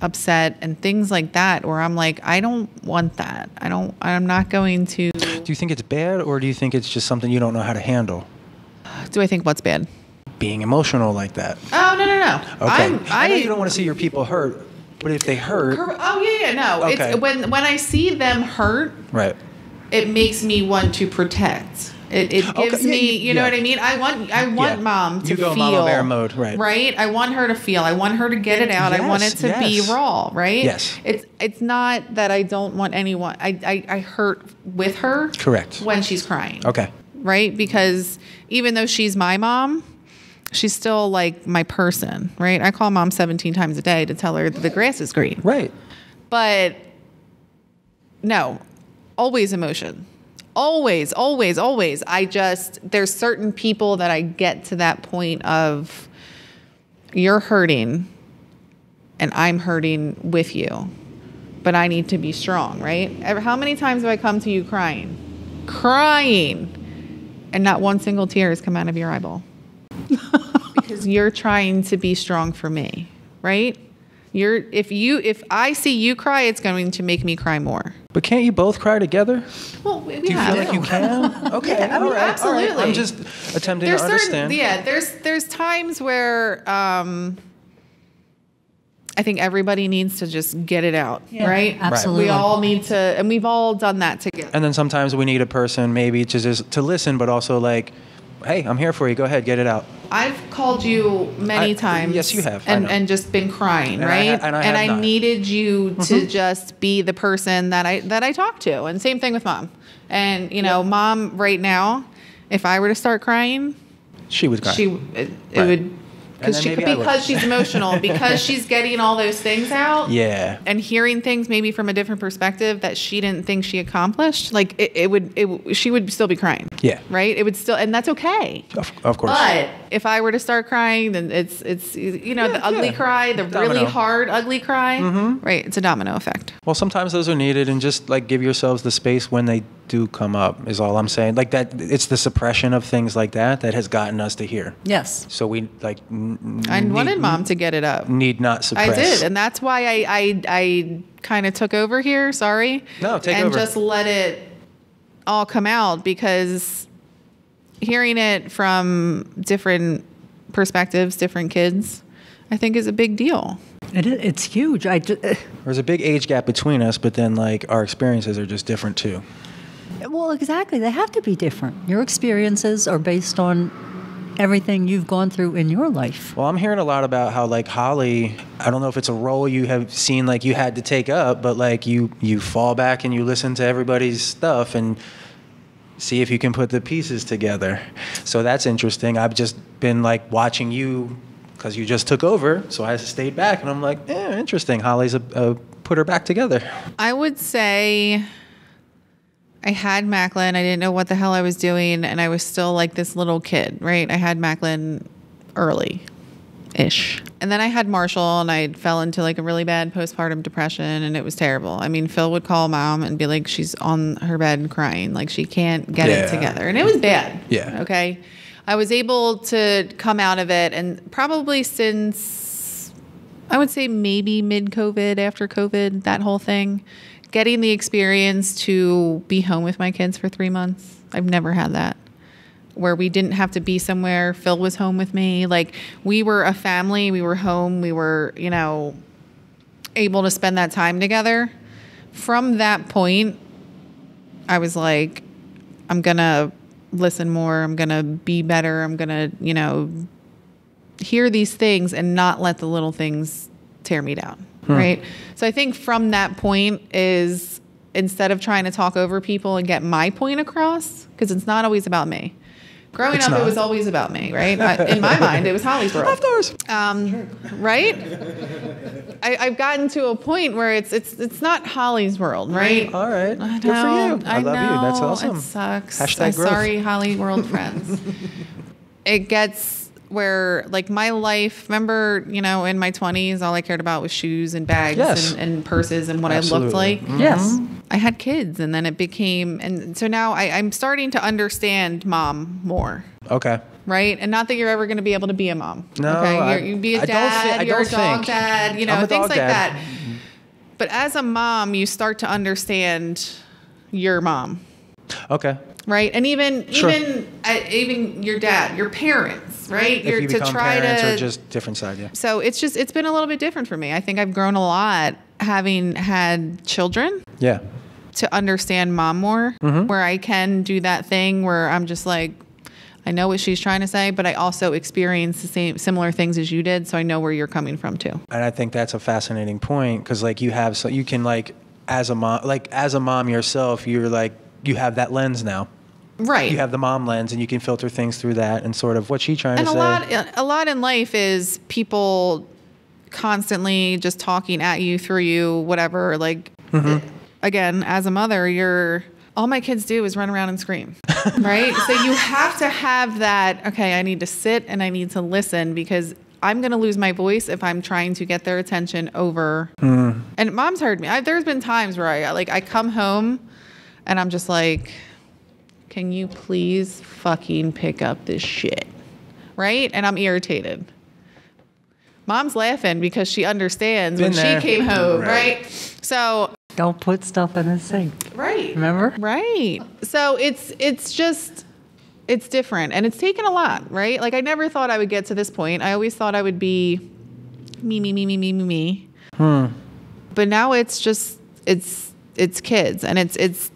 upset and things like that, where I'm like, I don't want that. I'm not going to. Do you think it's bad, or do you think it's just something you don't know how to handle? Do I think what's bad? Being emotional like that. Oh, no. Okay. I know you don't want to see your people hurt, but if they hurt. Oh, yeah. No. Okay. It's when I see them hurt. Right. It makes me want to protect. It gives me, you know what I mean? I want mom to feel. You go mama bear mode, right? Right? I want her to feel. I want her to get it out. Yes, I want it to be raw, right? Yes. It's not that I don't want anyone. I hurt with her. Correct. When she's crying. Okay. Right? Because even though she's my mom, she's still like my person, right? I call mom 17 times a day to tell her that the grass is green. Right. But no. Always emotion. Always. There's certain people that I get to that point of you're hurting and I'm hurting with you, but I need to be strong, right? How many times have I come to you crying, and not one single tear has come out of your eyeball? Because you're trying to be strong for me, right? If I see you cry, it's going to make me cry more. But can't you both cry together? Well, Do you feel like you can? Okay, Yeah, all right, absolutely. all right. I'm just attempting to understand. There's times where I think everybody needs to just get it out, right? Absolutely. We all need to, and we've all done that together. And then sometimes we need a person maybe to just to listen, but also like, hey, I'm here for you. Go ahead, get it out. I've called you many times. Yes, you have. And just been crying, right? I needed you to just be the person that I talk to. And same thing with mom. And mom right now, if I were to start crying, she would cry. It would. Because she's emotional, because she's getting all those things out, and hearing things maybe from a different perspective that she didn't think she accomplished, like she would still be crying, right? It would still, and that's okay. Of course. But If I were to start crying, then it's the ugly cry, the really hard ugly cry. Right. It's a domino effect. Well, sometimes those are needed, and just like give yourselves the space when they do come up is all I'm saying. Like that, it's the suppression of things like that has gotten us to here. Yes. So we like. I wanted Mom to get it up. Need not suppress. I did, and that's why I kind of took over here. Sorry. No, take over. And just let it all come out, because hearing it from different perspectives, different kids, I think is a big deal. It's huge. There's a big age gap between us, but then like our experiences are just different too. Well, exactly. They have to be different. Your experiences are based on everything you've gone through in your life. Well, I'm hearing a lot about how like Holly, I don't know if it's a role you have seen like you had to take up, but like you fall back and you listen to everybody's stuff and see if you can put the pieces together. So that's interesting. I've just been like watching you because you just took over, so I stayed back and I'm like, interesting. Holly's put her back together. I would say I had Macklin. I didn't know what the hell I was doing, and I was still like this little kid, right? I had Macklin early-ish. And then I had Marshall, and I fell into like a really bad postpartum depression, and it was terrible. I mean, Phil would call Mom and be like, she's on her bed crying. Like, she can't get it together. And it was bad. Yeah. Okay? I was able to come out of it, and probably since, I would say maybe mid-COVID, after COVID, that whole thing, getting the experience to be home with my kids for 3 months. I've never had that, where we didn't have to be somewhere. Phil was home with me. Like, we were a family. We were home. We were, able to spend that time together. From that point, I was like, I'm going to listen more. I'm going to be better. I'm going to, hear these things and not let the little things tear me down. Right. So I think from that point is, instead of trying to talk over people and get my point across, because it's not always about me. Growing up, it was always about me, right? In my mind, it was Holly's world. Of course. Right? I've gotten to a point where it's not Holly's world, right? All right. Good for you. I love you. That's awesome. It sucks. Hashtag growth. Sorry, Holly world friends. It gets where, like, my life, remember, in my 20s, all I cared about was shoes and bags and purses and what I looked like. Mm-hmm. Yes. I had kids, and then it became, and so now I'm starting to understand Mom more. Okay. Right? And not that you're ever going to be able to be a mom. No. Okay? You be a dad, you're a dog dad, things like dad. that. But as a mom, you start to understand your mom. Okay. Right? And even your dad, your parents, right? If you become parents or just different side, yeah. So it's been a little bit different for me. I think I've grown a lot having had children. Yeah. To understand Mom more, where I can do that thing where I'm just like, I know what she's trying to say, but I also experience the similar things as you did, so I know where you're coming from too. And I think that's a fascinating point, because like you can like as a mom yourself, you're like, you have that lens now. Right. You have the mom lens, and you can filter things through that and sort of what she's trying to say. And a lot in life is people constantly just talking at you, through you, whatever. Like, again, as a mother, all my kids do is run around and scream, right? So you have to have that, okay, I need to sit and I need to listen, because I'm going to lose my voice if I'm trying to get their attention over. And Mom's heard me. There's been times where I come home and I'm just like, can you please fucking pick up this shit? Right? And I'm irritated. Mom's laughing because she understands when she came home, right? So don't put stuff in the sink. Right. Remember? Right. So it's different, and it's taken a lot, right? Like, I never thought I would get to this point. I always thought I would be me. But now it's just, it's kids, and it's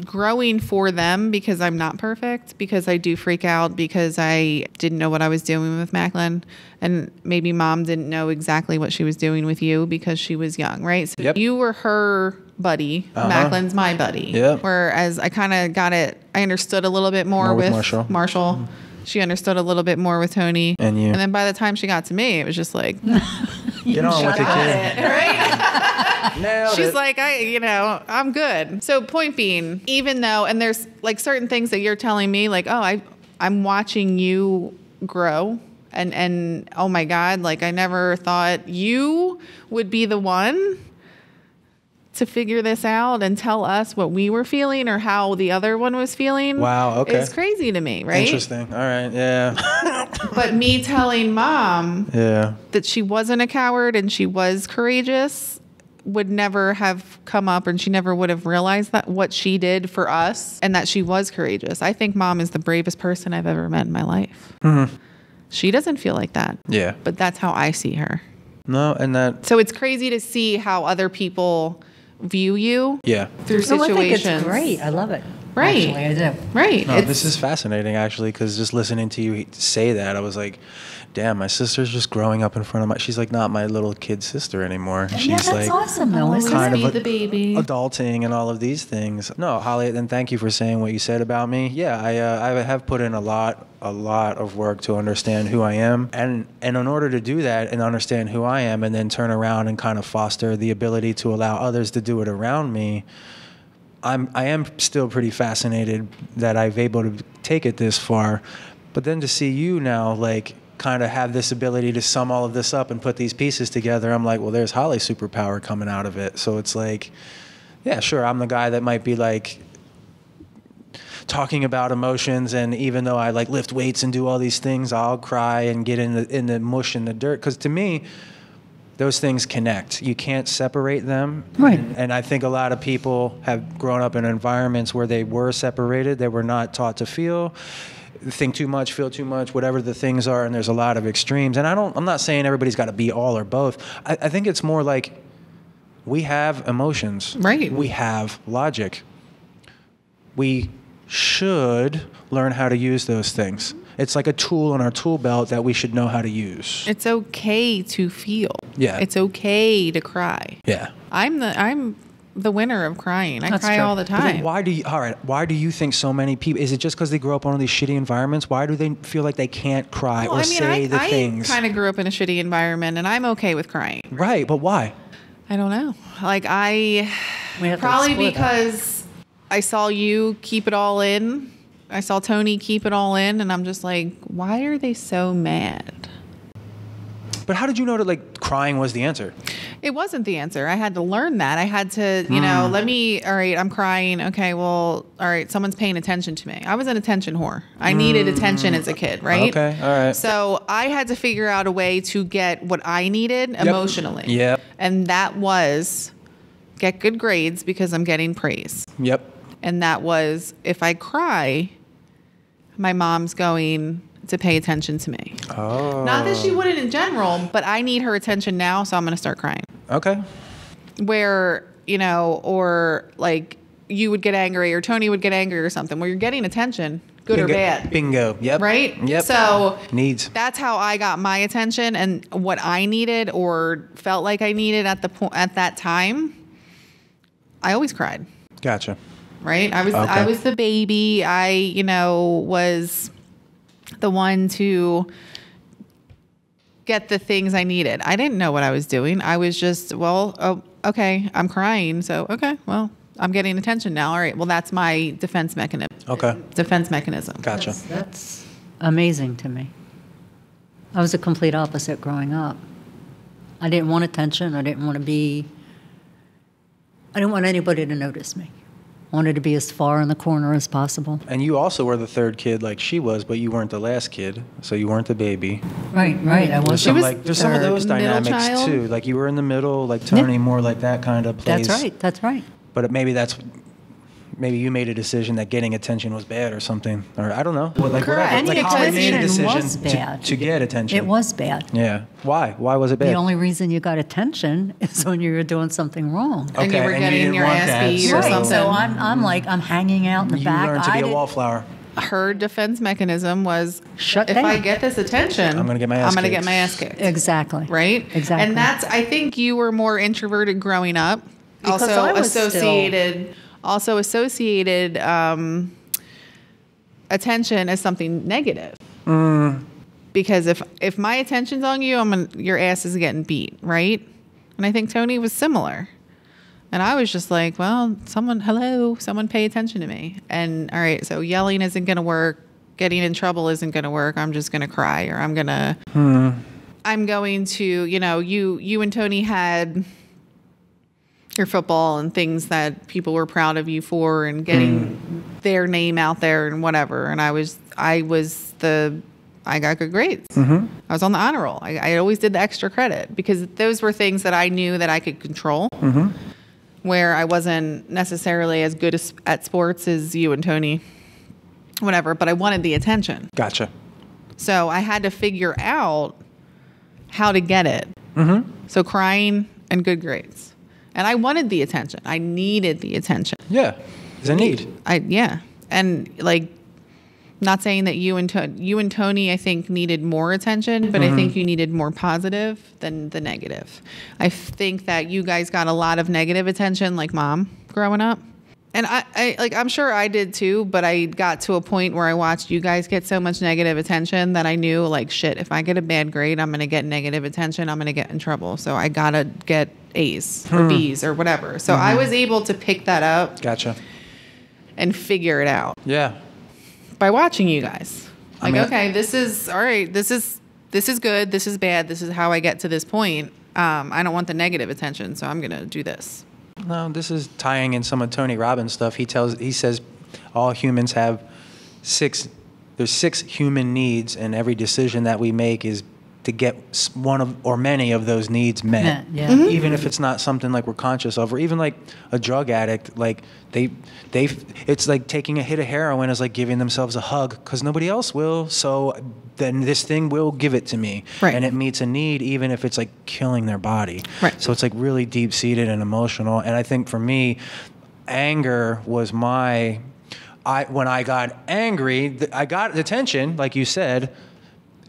growing for them, because I'm not perfect, because I do freak out, because I didn't know what I was doing with Macklin, and maybe Mom didn't know exactly what she was doing with you because she was young, right? So you were her buddy, Macklin's my buddy. Yep. Whereas I kind of I understood a little bit more with Marshall. She understood a little bit more with Tony. And you. And then by the time she got to me, it was just like, get on with the kid. Right? She's like, I'm good. So point being, even though, and there's like certain things that you're telling me, like, oh, I'm watching you grow. And oh my God, like I never thought you would be the one to figure this out and tell us what we were feeling or how the other one was feeling. Wow, okay. It's crazy to me, right? Interesting. All right, yeah. But me telling mom that she wasn't a coward and she was courageous would never have come up, and she never would have realized that what she did for us and that she was courageous. I think mom is the bravest person I've ever met in my life. Mm-hmm. She doesn't feel like that. Yeah. But that's how I see her. No, and that... So it's crazy to see how other people view you through situations. I think it's great. I love it. Right. Actually, I do. Right. No, this is fascinating, actually, because just listening to you say that, I was like, damn, my sister's just growing up in front of she's like not my little kid sister anymore. She's that's like awesome, though. Always kind of the baby. adulting and all of these things. No, Holly, and thank you for saying what you said about me. Yeah, I have put in a lot of work to understand who I am. And in order to do that and understand who I am and then turn around and kind of foster the ability to allow others to do it around me, I am still pretty fascinated that I've able to take it this far. But then to see you now, like, kind of have this ability to sum all of this up and put these pieces together, I'm like, well, there's Holly's superpower coming out of it. So it's like, yeah, sure, I'm the guy that might be like talking about emotions, and even though I like lift weights and do all these things, I'll cry and get in the mush and the dirt, because to me those things connect. You can't separate them. Right. And I think a lot of people have grown up in environments where they were separated. They were not taught to feel, think too much, feel too much, whatever the things are, and there's a lot of extremes. And I'm not saying everybody's got to be all or both. I think it's more like we have emotions. Right. We have logic. We should learn how to use those things. It's like a tool in our tool belt that we should know how to use. It's okay to feel. Yeah. It's okay to cry. Yeah. I'm the winner of crying. I That's cry true. all the But then time. why do you think so many people, is it just because they grew up in all these shitty environments? Why do they feel like they can't cry or say the things? I kind of grew up in a shitty environment, and I'm okay with crying. Right, but why? I don't know. Like We have to probably explore that. because I saw you keep it all in. I saw Tony keep it all in, and I'm just like, why are they so mad? But how did you know that like crying was the answer? It wasn't the answer. I had to learn that. I had to, all right, I'm crying. Okay, well, all right, someone's paying attention to me. I was an attention whore. I needed attention as a kid, right? Okay, all right. So I had to figure out a way to get what I needed emotionally. Yep. And that was get good grades because I'm getting praise. Yep. And that was, if I cry, my mom's going to pay attention to me. Oh. Not that she wouldn't in general, but I need her attention now, so I'm going to start crying. Okay. Where, or like you would get angry or Tony would get angry or something, where you're getting attention, good or bad. Bingo. Yep. Right? Yep. So needs. That's how I got my attention, and what I needed or felt like I needed at that time. I always cried. Gotcha. Right? I was the baby. I, was the one to get the things I needed. I didn't know what I was doing. I was just, okay, I'm crying. So, okay, well, I'm getting attention now. All right, well, that's my defense mechanism. Okay. Defense mechanism. Gotcha. That's amazing to me. I was the complete opposite growing up. I didn't want attention. I didn't want anybody to notice me. I wanted to be as far in the corner as possible. And you also were the third kid like she was, but you weren't the last kid, so you weren't the baby. Right. I was. There's some of those middle dynamics child. too. Like you were in the middle, like Tony more like that kind of plays. That's right. But maybe you made a decision that getting attention was bad or something, or I don't know. Correct. Whatever. Like Holly made a Attention decision was bad. to get attention. It was bad. Yeah. Why? Why was it bad? The only reason you got attention is when you were doing something wrong. And you were and you getting didn't your want ass that, beat or Right. something. So I'm hanging out in the You back. learned to be a wallflower. Her defense mechanism was, Shut if down. I get this attention, I'm gonna get my ass kicked. Exactly. Right? Exactly. And I think you were more introverted growing up. Because also I was associated attention as something negative. Because if my attention's on you, your ass is getting beat, right? And I think Tony was similar. And I was just like, well, someone pay attention to me. And all right, so yelling isn't going to work. getting in trouble isn't going to work. I'm just going to cry, or I'm going to, you and Tony had your football and things that people were proud of you for, and getting their name out there and whatever. And I got good grades. I was on the honor roll. I always did the extra credit because those were things that I knew that I could control, where I wasn't necessarily as good at sports as you and Tony, whatever, but I wanted the attention. Gotcha. So I had to figure out how to get it. So crying and good grades. And I wanted the attention. I needed the attention. Yeah. It's a need. And like, not saying that you and Tony, I think, needed more attention, but I think you needed more positive than the negative. I think that you guys got a lot of negative attention, like Mom, growing up. And I'm sure I did too, but I got to a point where I watched you guys get so much negative attention that I knew, like, shit, if I get a bad grade, I'm going to get negative attention. I'm going to get in trouble. So I got to get A's or B's or whatever. So I was able to pick that up. Gotcha. And figure it out. Yeah. By watching you guys. Like, okay, this is all right. This is good. This is bad. This is how I get to this point. I don't want the negative attention, so I'm going to do this. No, this is tying in some of Tony Robbins' stuff. He says all humans have there's 6 human needs, and every decision that we make is to get one of or many of those needs met. Yeah. Even if it's not something like we're conscious of, or even like a drug addict, like it's like taking a hit of heroin is like giving themselves a hug because nobody else will. So then this thing will give it to me, and it meets a need, even if it's like killing their body. Right. So it's like really deep seated and emotional. And I think for me, anger was when I got angry, I got attention, like you said.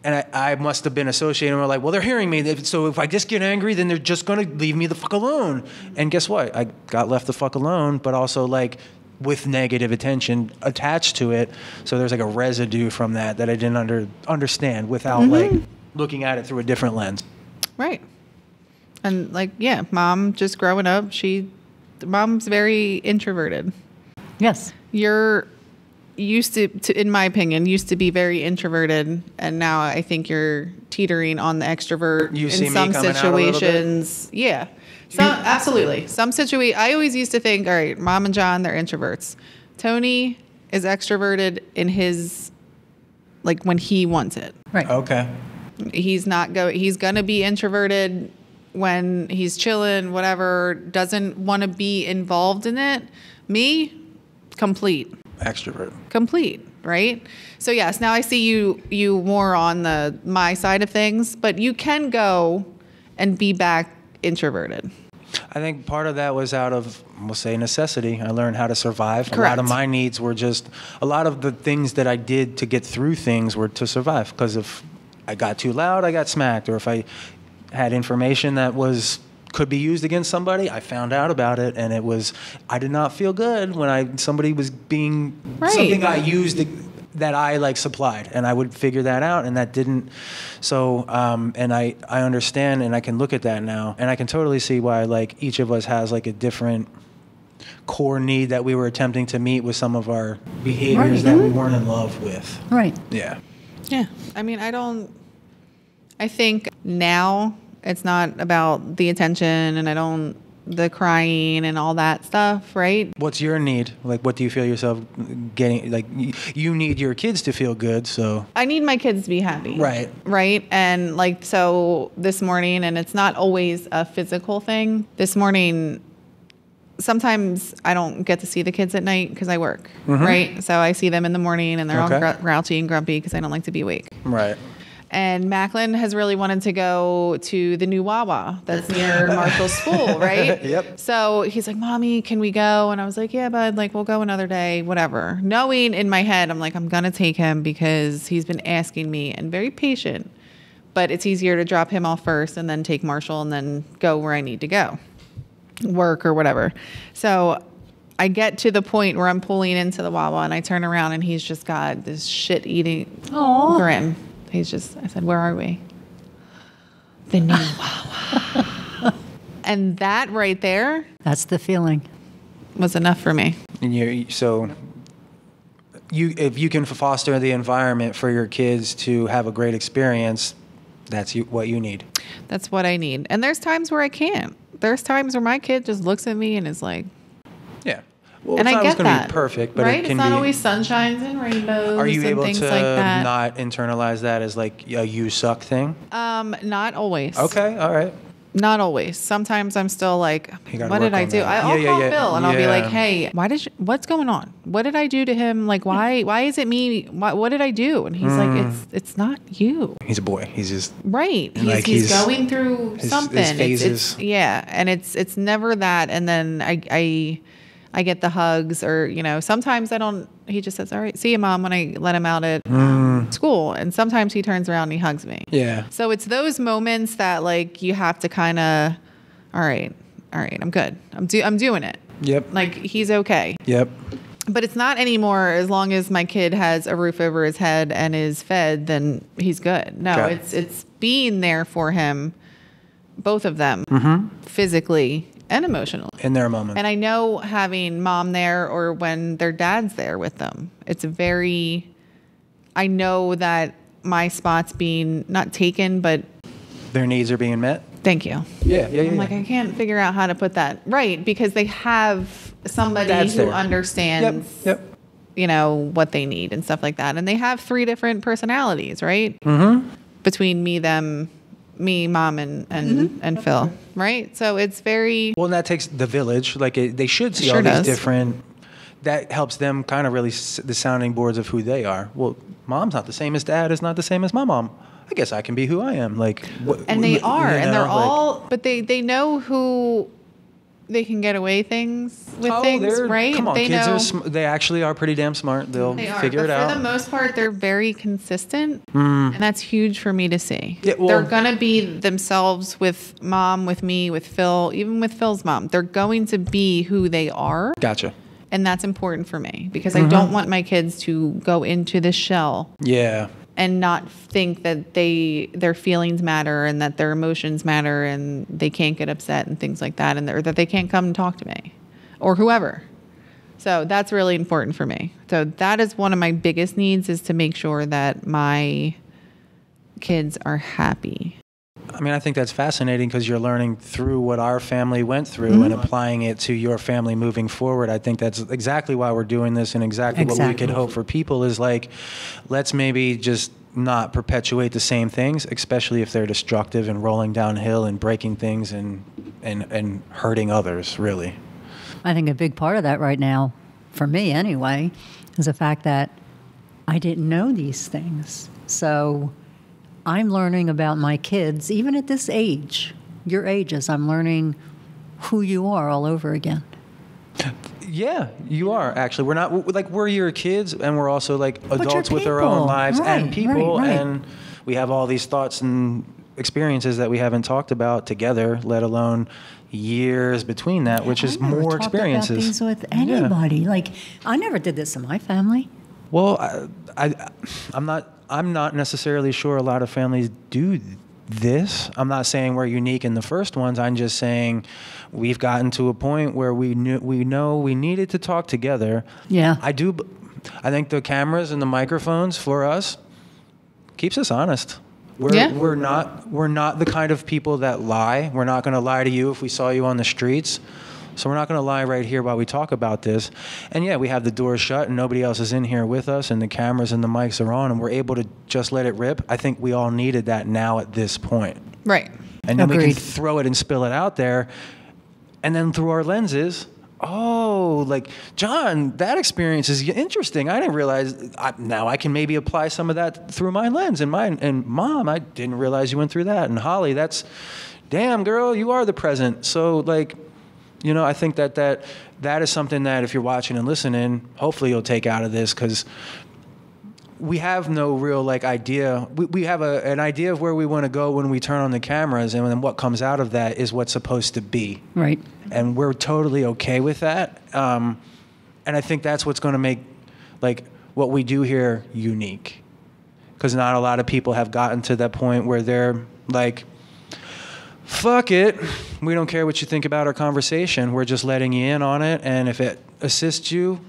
And I must have been associating with, like, well, they're hearing me. So if I just get angry, then they're just going to leave me the fuck alone. And guess what? I got left the fuck alone, but also, like, with negative attention attached to it. So there's, like, a residue from that I didn't understand without, like, looking at it through a different lens. Right. And, like, yeah, Mom, just growing up, Mom's very introverted. Yes. You're used to, in my opinion, used to be very introverted, and now I think you're teetering on the extrovert You see in me some coming out a little bit? situations. Yeah, absolutely. Some I always used to think, all right, Mom and John, they're introverts. Tony is extroverted in his, like, when he wants it. Right. Okay. He's gonna be introverted when he's chilling, whatever. Doesn't want to be involved in it. Me, complete. Extrovert. Complete, right? So yes, now I see you more on my side of things, but you can go and be back introverted. I think part of that was out of, we'll say, necessity. I learned how to survive. Correct. A lot of my needs were a lot of the things that I did to get through things were to survive. Because if I got too loud, I got smacked. Or if I had information that could be used against somebody, I found out about it, and I did not feel good when somebody was being something I used that I like supplied, and I would figure that out, and that didn't. So, and I understand, and I can look at that now, and I can totally see why like each of us has like a different core need that we were attempting to meet with some of our behaviors that we weren't in love with. Right. Yeah. Yeah. I mean, I think now it's not about the attention and the crying and all that stuff, right? What's your need? Like, what do you feel yourself getting? Like, you need your kids to feel good, so. I need my kids to be happy. Right. Right? And like, so this morning, and it's not always a physical thing. This morning, sometimes I don't get to see the kids at night because I work, right? So I see them in the morning and they're all grouchy and grumpy because I don't like to be awake. Right. And Macklin has really wanted to go to the new Wawa that's near Marshall's school, right? Yep. So he's like, Mommy, can we go? And I was like, yeah, bud, like, we'll go another day, whatever. Knowing in my head, I'm like, I'm going to take him because he's been asking me and very patient. But it's easier to drop him off first and then take Marshall and then go where I need to go, work or whatever. So I get to the point where I'm pulling into the Wawa and I turn around and he's just got this shit-eating grin. I said, where are we? The new Wawa. And that right there. That's the feeling. Was enough for me. And so if you can foster the environment for your kids to have a great experience, that's what you need. That's what I need. And there's times where I can't. There's times where my kid just looks at me and is like, yeah. Well, and it's I not get always going to that, be perfect, but right? it can it's not be. always sunshines and rainbows. Are you and able things to like that. not internalize that as like a you suck thing? Not always. Okay, all right. Not always. Sometimes I'm still like, gotta what did work I on do? that. I'll call Bill and I'll be like, Yeah. hey, what's going on? What did I do to him? Like, why is it me? What did I do? And he's like, it's not you. He's a boy. He's just Right. like He's going through something. His phases. Yeah. And it's never that. And then I get the hugs or, sometimes he just says, all right, see you, Mom, when I let him out at school. And sometimes he turns around and he hugs me. Yeah. So it's those moments that like you have to kind of, all right, I'm good. I'm doing it. Yep. Like he's okay. Yep. But it's not anymore as long as my kid has a roof over his head and is fed, then he's good. No, Okay. it's being there for him, both of them, physically and emotionally. In their moment. And I know having mom there or when their dad's there with them, I know that my spot's being not taken, but Their needs are being met. thank you. Yeah. I'm like, I can't figure out how to put that right because they have somebody Dad's who there. understands, Yep. what they need and stuff like that. And they have 3 different personalities, right? Mm-hmm. Between me, mom, and Phil, right? So it's very... Well, and that takes the village. Like they should see Sure all these does. different. That helps them kind of really the sounding boards of who they are. Well, mom's not the same as dad is not the same as my mom. I guess I can be who I am. Like, And they are, and they're like, all... But they know who... They can get away with things, right? Come on, they kids know, they actually are pretty damn smart. They'll They are, figure but it out. for the most part, they're very consistent, and that's huge for me to see. Yeah, well- they're gonna be themselves with mom, with me, with Phil, even with Phil's mom. They're going to be who they are, Gotcha. and that's important for me because I don't want my kids to go into this shell Yeah. and not think that their feelings matter and that their emotions matter and they can't get upset and things like that, or that they can't come and talk to me or whoever. So that's really important for me. So that is one of my biggest needs, is to make sure that my kids are happy. I mean, I think that's fascinating because you're learning through what our family went through and applying it to your family moving forward. I think that's exactly why we're doing this, and exactly what we could hope for people is like, let's maybe just not perpetuate the same things, especially if they're destructive and rolling downhill and breaking things and hurting others, really. I think a big part of that right now, for me anyway, is the fact that I didn't know these things. So I'm learning about my kids, even at this age, your ages, I'm learning who you are all over again. Yeah, you are actually. We're not like we're your kids, and we're also like you're adults with our people. own lives and Right, people, right. and we have all these thoughts and experiences that we haven't talked about together, let alone years between that, which is I never more talked experiences. about these with anybody. Like, I never did this in my family. Well, I'm not necessarily sure a lot of families do this. I'm not saying we're unique in the first ones. I'm just saying we've gotten to a point where we know we needed to talk together. Yeah. I think the cameras and the microphones for us keeps us honest. We're not the kind of people that lie. We're not going to lie to you if we saw you on the streets. So we're not going to lie right here while we talk about this. And yeah, we have the doors shut and nobody else is in here with us and the cameras and the mics are on and we're able to just let it rip. I think we all needed that now at this point. Right. And then we can Agreed. throw it and spill it out there. And then through our lenses, like, John, that experience is interesting. I didn't realize. Now I can maybe apply some of that through my lens. And Mom, I didn't realize you went through that. And Holly, damn, girl, you are the present. So, like, I think that is something that if you're watching and listening, hopefully you'll take out of this, because we have no real idea. We have an idea of where we want to go when we turn on the cameras, and then what comes out of that is what's supposed to be. Right. And we're totally okay with that. And I think that's what's going to make what we do here unique, because not a lot of people have gotten to that point where they're like, fuck it, we don't care what you think about our conversation. We're just letting you in on it, and if it assists you,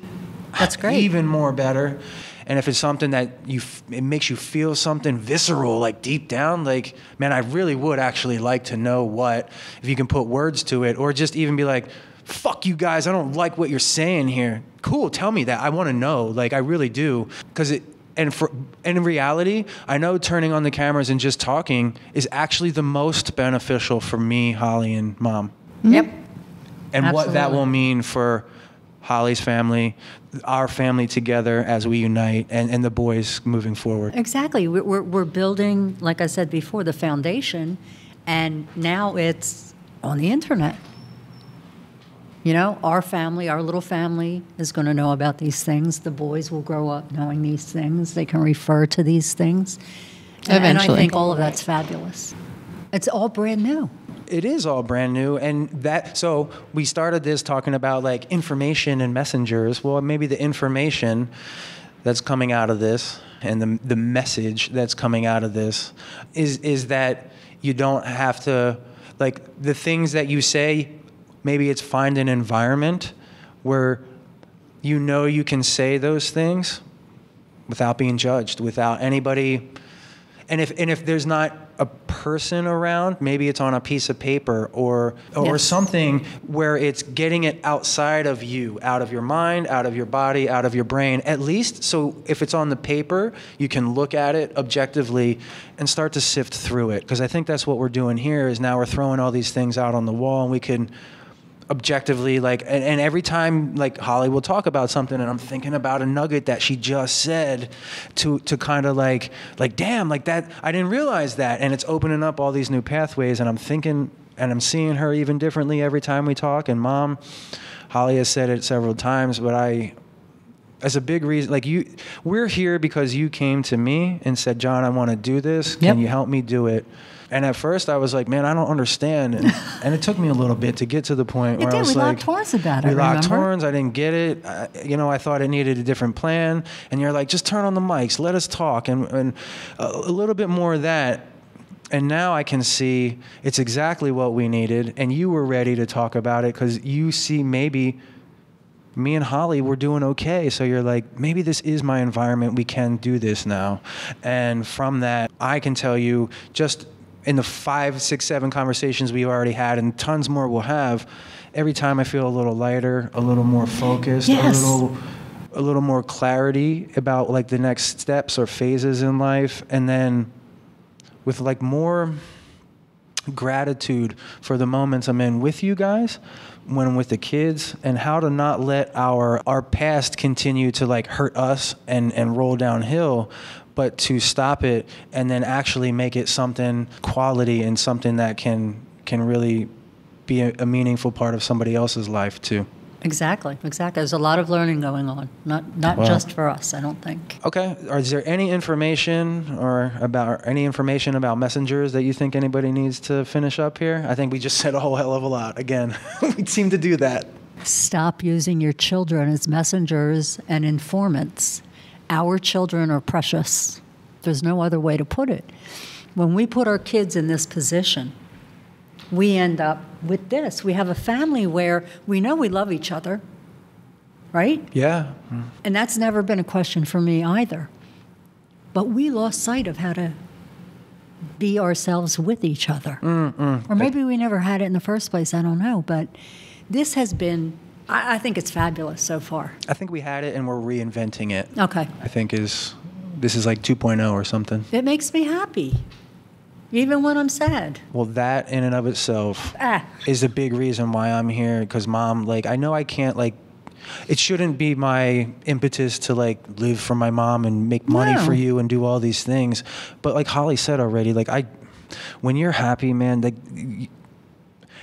That's great. Even more better. And if it's something that it makes you feel something visceral, like deep down, like, man, I really would actually like to know what, if you can put words to it, or just even be like, fuck you guys, I don't like what you're saying here. Cool, tell me that. I want to know. Like, I really do. Because in reality, I know turning on the cameras and just talking is actually the most beneficial for me, Holly, and Mom. Yep. And Absolutely. what that will mean for Holly's family, our family together as we unite, and the boys moving forward. Exactly. We're building, like I said before, the foundation, and now it's on the internet. You know, our family, our little family is going to know about these things. The boys will grow up knowing these things. They can refer to these things. And I think all of that's fabulous. It's all brand new. It is all brand new, so we started this talking about like information and messengers. Well, maybe the information that's coming out of this and the message that's coming out of this is that you don't have to, like, the things that you say, maybe it's find an environment where you know you can say those things without being judged, without anybody. And if there's not a person around, maybe it's on a piece of paper or Yes. something where it's getting it outside of you, out of your mind, out of your body, out of your brain, at least. So if it's on the paper, you can look at it objectively and start to sift through it. Because I think that's what we're doing here is now we're throwing all these things out on the wall, and we can objectively, like, and every time, like, Holly will talk about something and I'm thinking about a nugget that she just said to kind of like damn, like that, I didn't realize that, and it's opening up all these new pathways, and I'm thinking and I'm seeing her even differently every time we talk. And Mom, Holly has said it several times, but as a big reason, like, we're here because you came to me and said, John, I want to do this. Yep. Can you help me do it? And at first I was like, man, I don't understand. And it took me a little bit to get to the point where I was we like, locked horns about it, we locked remember? horns. I didn't get it. I thought it needed a different plan. And you're like, just turn on the mics. Let us talk. And a little bit more of that. And now I can see it's exactly what we needed. And you were ready to talk about it because you see maybe me and Holly were doing okay. So you're like, maybe this is my environment. We can do this now. And from that, I can tell you, just in the 5, 6, 7 conversations we've already had, and tons more we'll have, every time I feel a little lighter, a little more focused, Yes. a little more clarity about like the next steps or phases in life. And then with like more gratitude for the moments I'm in with you guys, when I'm with the kids, and how to not let our past continue to like hurt us and roll downhill, but to stop it and then actually make it something quality and something that can really be a meaningful part of somebody else's life too. Exactly. There's a lot of learning going on, not just for us, I don't think. Okay. Is there any information about messengers that you think anybody needs to finish up here? I think we just said a whole hell of a lot. Again, we seem to do that. Stop using your children as messengers and informants. Our children are precious. There's no other way to put it. When we put our kids in this position, we end up with this. We have a family where we know we love each other, right? Yeah. And that's never been a question for me either. But we lost sight of how to be ourselves with each other. Or maybe we never had it in the first place, I don't know. But this has been, I think it's fabulous so far. I think we had it and we're reinventing it. Okay. I think this is like 2.0 or something. It makes me happy, even when I'm sad. Well, that in and of itself is a big reason why I'm here. Because Mom, like, I know I can't, like, it shouldn't be my impetus to like live for my mom and make money for you and do all these things. But like Holly said already, like when you're happy, man, like,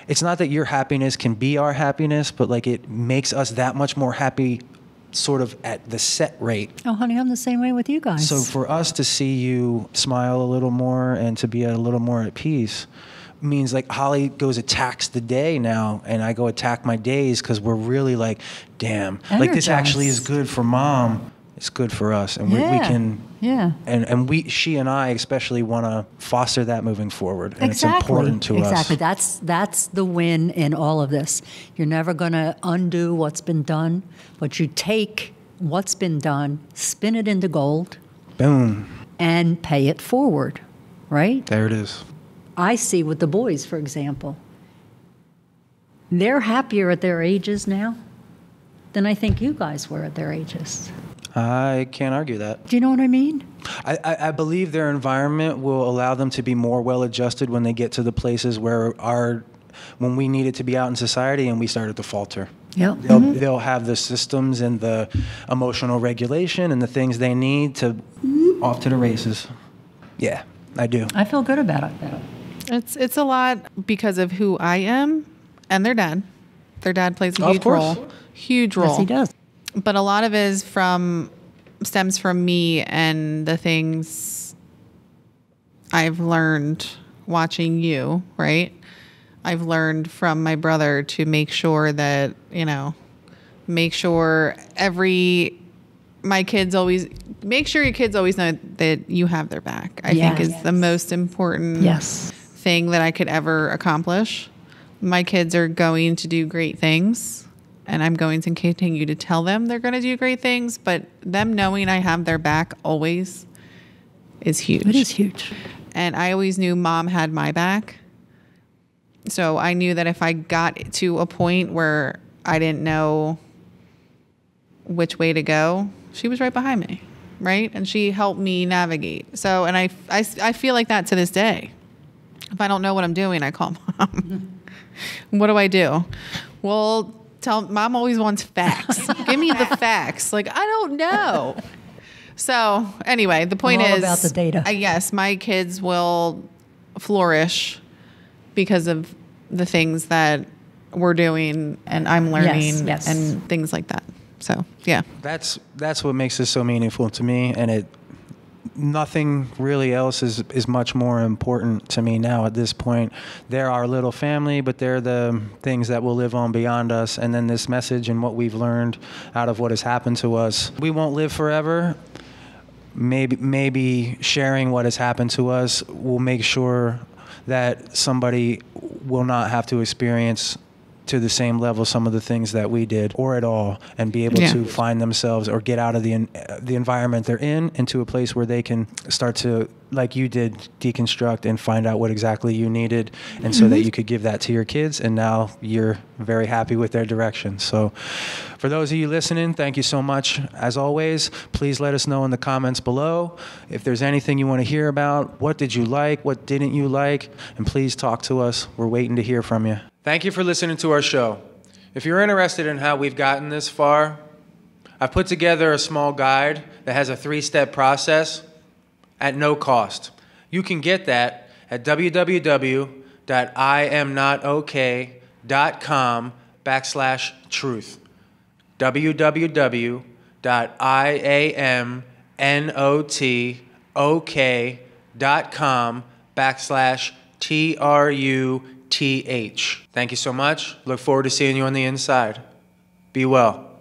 it's not that your happiness can be our happiness, but like it makes us that much more happy sort of at the set rate. Oh, honey, I'm the same way with you guys. So for us to see you smile a little more and to be a little more at peace means like Holly goes attacks the day now, and I go attack my days because we're really like, damn, like this actually is good for Mom. It's good for us, and we can. Yeah. And she and I especially want to foster that moving forward, and it's important to us. Exactly. That's the win in all of this. You're never going to undo what's been done, but you take what's been done, spin it into gold, Boom. and pay it forward, right? There it is. I see with the boys, for example, they're happier at their ages now than I think you guys were at their ages. I can't argue that. Do you know what I mean? I believe their environment will allow them to be more well-adjusted when they get to the places where when we needed to be out in society and we started to falter. Yep. They'll have the systems and the emotional regulation and the things they need to off to the races. Yeah, I do. I feel good about it, though. It's a lot because of who I am and their dad. Their dad plays a huge role. Huge role. Yes, he does. But a lot of it stems from me and the things I've learned watching you, right? I've learned from my brother to make sure that, make sure your kids always know that you have their back. I think is the most important thing that I could ever accomplish. My kids are going to do great things, and I'm going to continue to tell them they're going to do great things, but them knowing I have their back always is huge. It is huge. And I always knew Mom had my back. So I knew that if I got to a point where I didn't know which way to go, she was right behind me, right? And she helped me navigate. So, and I feel like that to this day. If I don't know what I'm doing, I call Mom. What do I do? Well, Mom always wants facts. Give me the facts. Like, I don't know. So anyway, the point is about the data. Yes, my kids will flourish because of the things that we're doing and I'm learning and things like that. So, yeah. That's what makes this so meaningful to me, and nothing really else is much more important to me now at this point. They're our little family, but they're the things that will live on beyond us, and then this message and what we've learned out of what has happened to us. We won't live forever. Maybe sharing what has happened to us will make sure that somebody will not have to experience to the same level some of the things that we did, or at all, and be able to find themselves or get out of the environment they're in into a place where they can start to, like you did, deconstruct and find out what exactly you needed, and so that you could give that to your kids, and now you're very happy with their direction. So for those of you listening, thank you so much. As always, please let us know in the comments below if there's anything you want to hear about. What did you like? What didn't you like? And please talk to us. We're waiting to hear from you. Thank you for listening to our show. If you're interested in how we've gotten this far, I've put together a small guide that has a 3-step process at no cost. You can get that at www.iamnotok.com/truth. www.iamnotok.com/TRUTH. Thank you so much. Look forward to seeing you on the inside. Be well.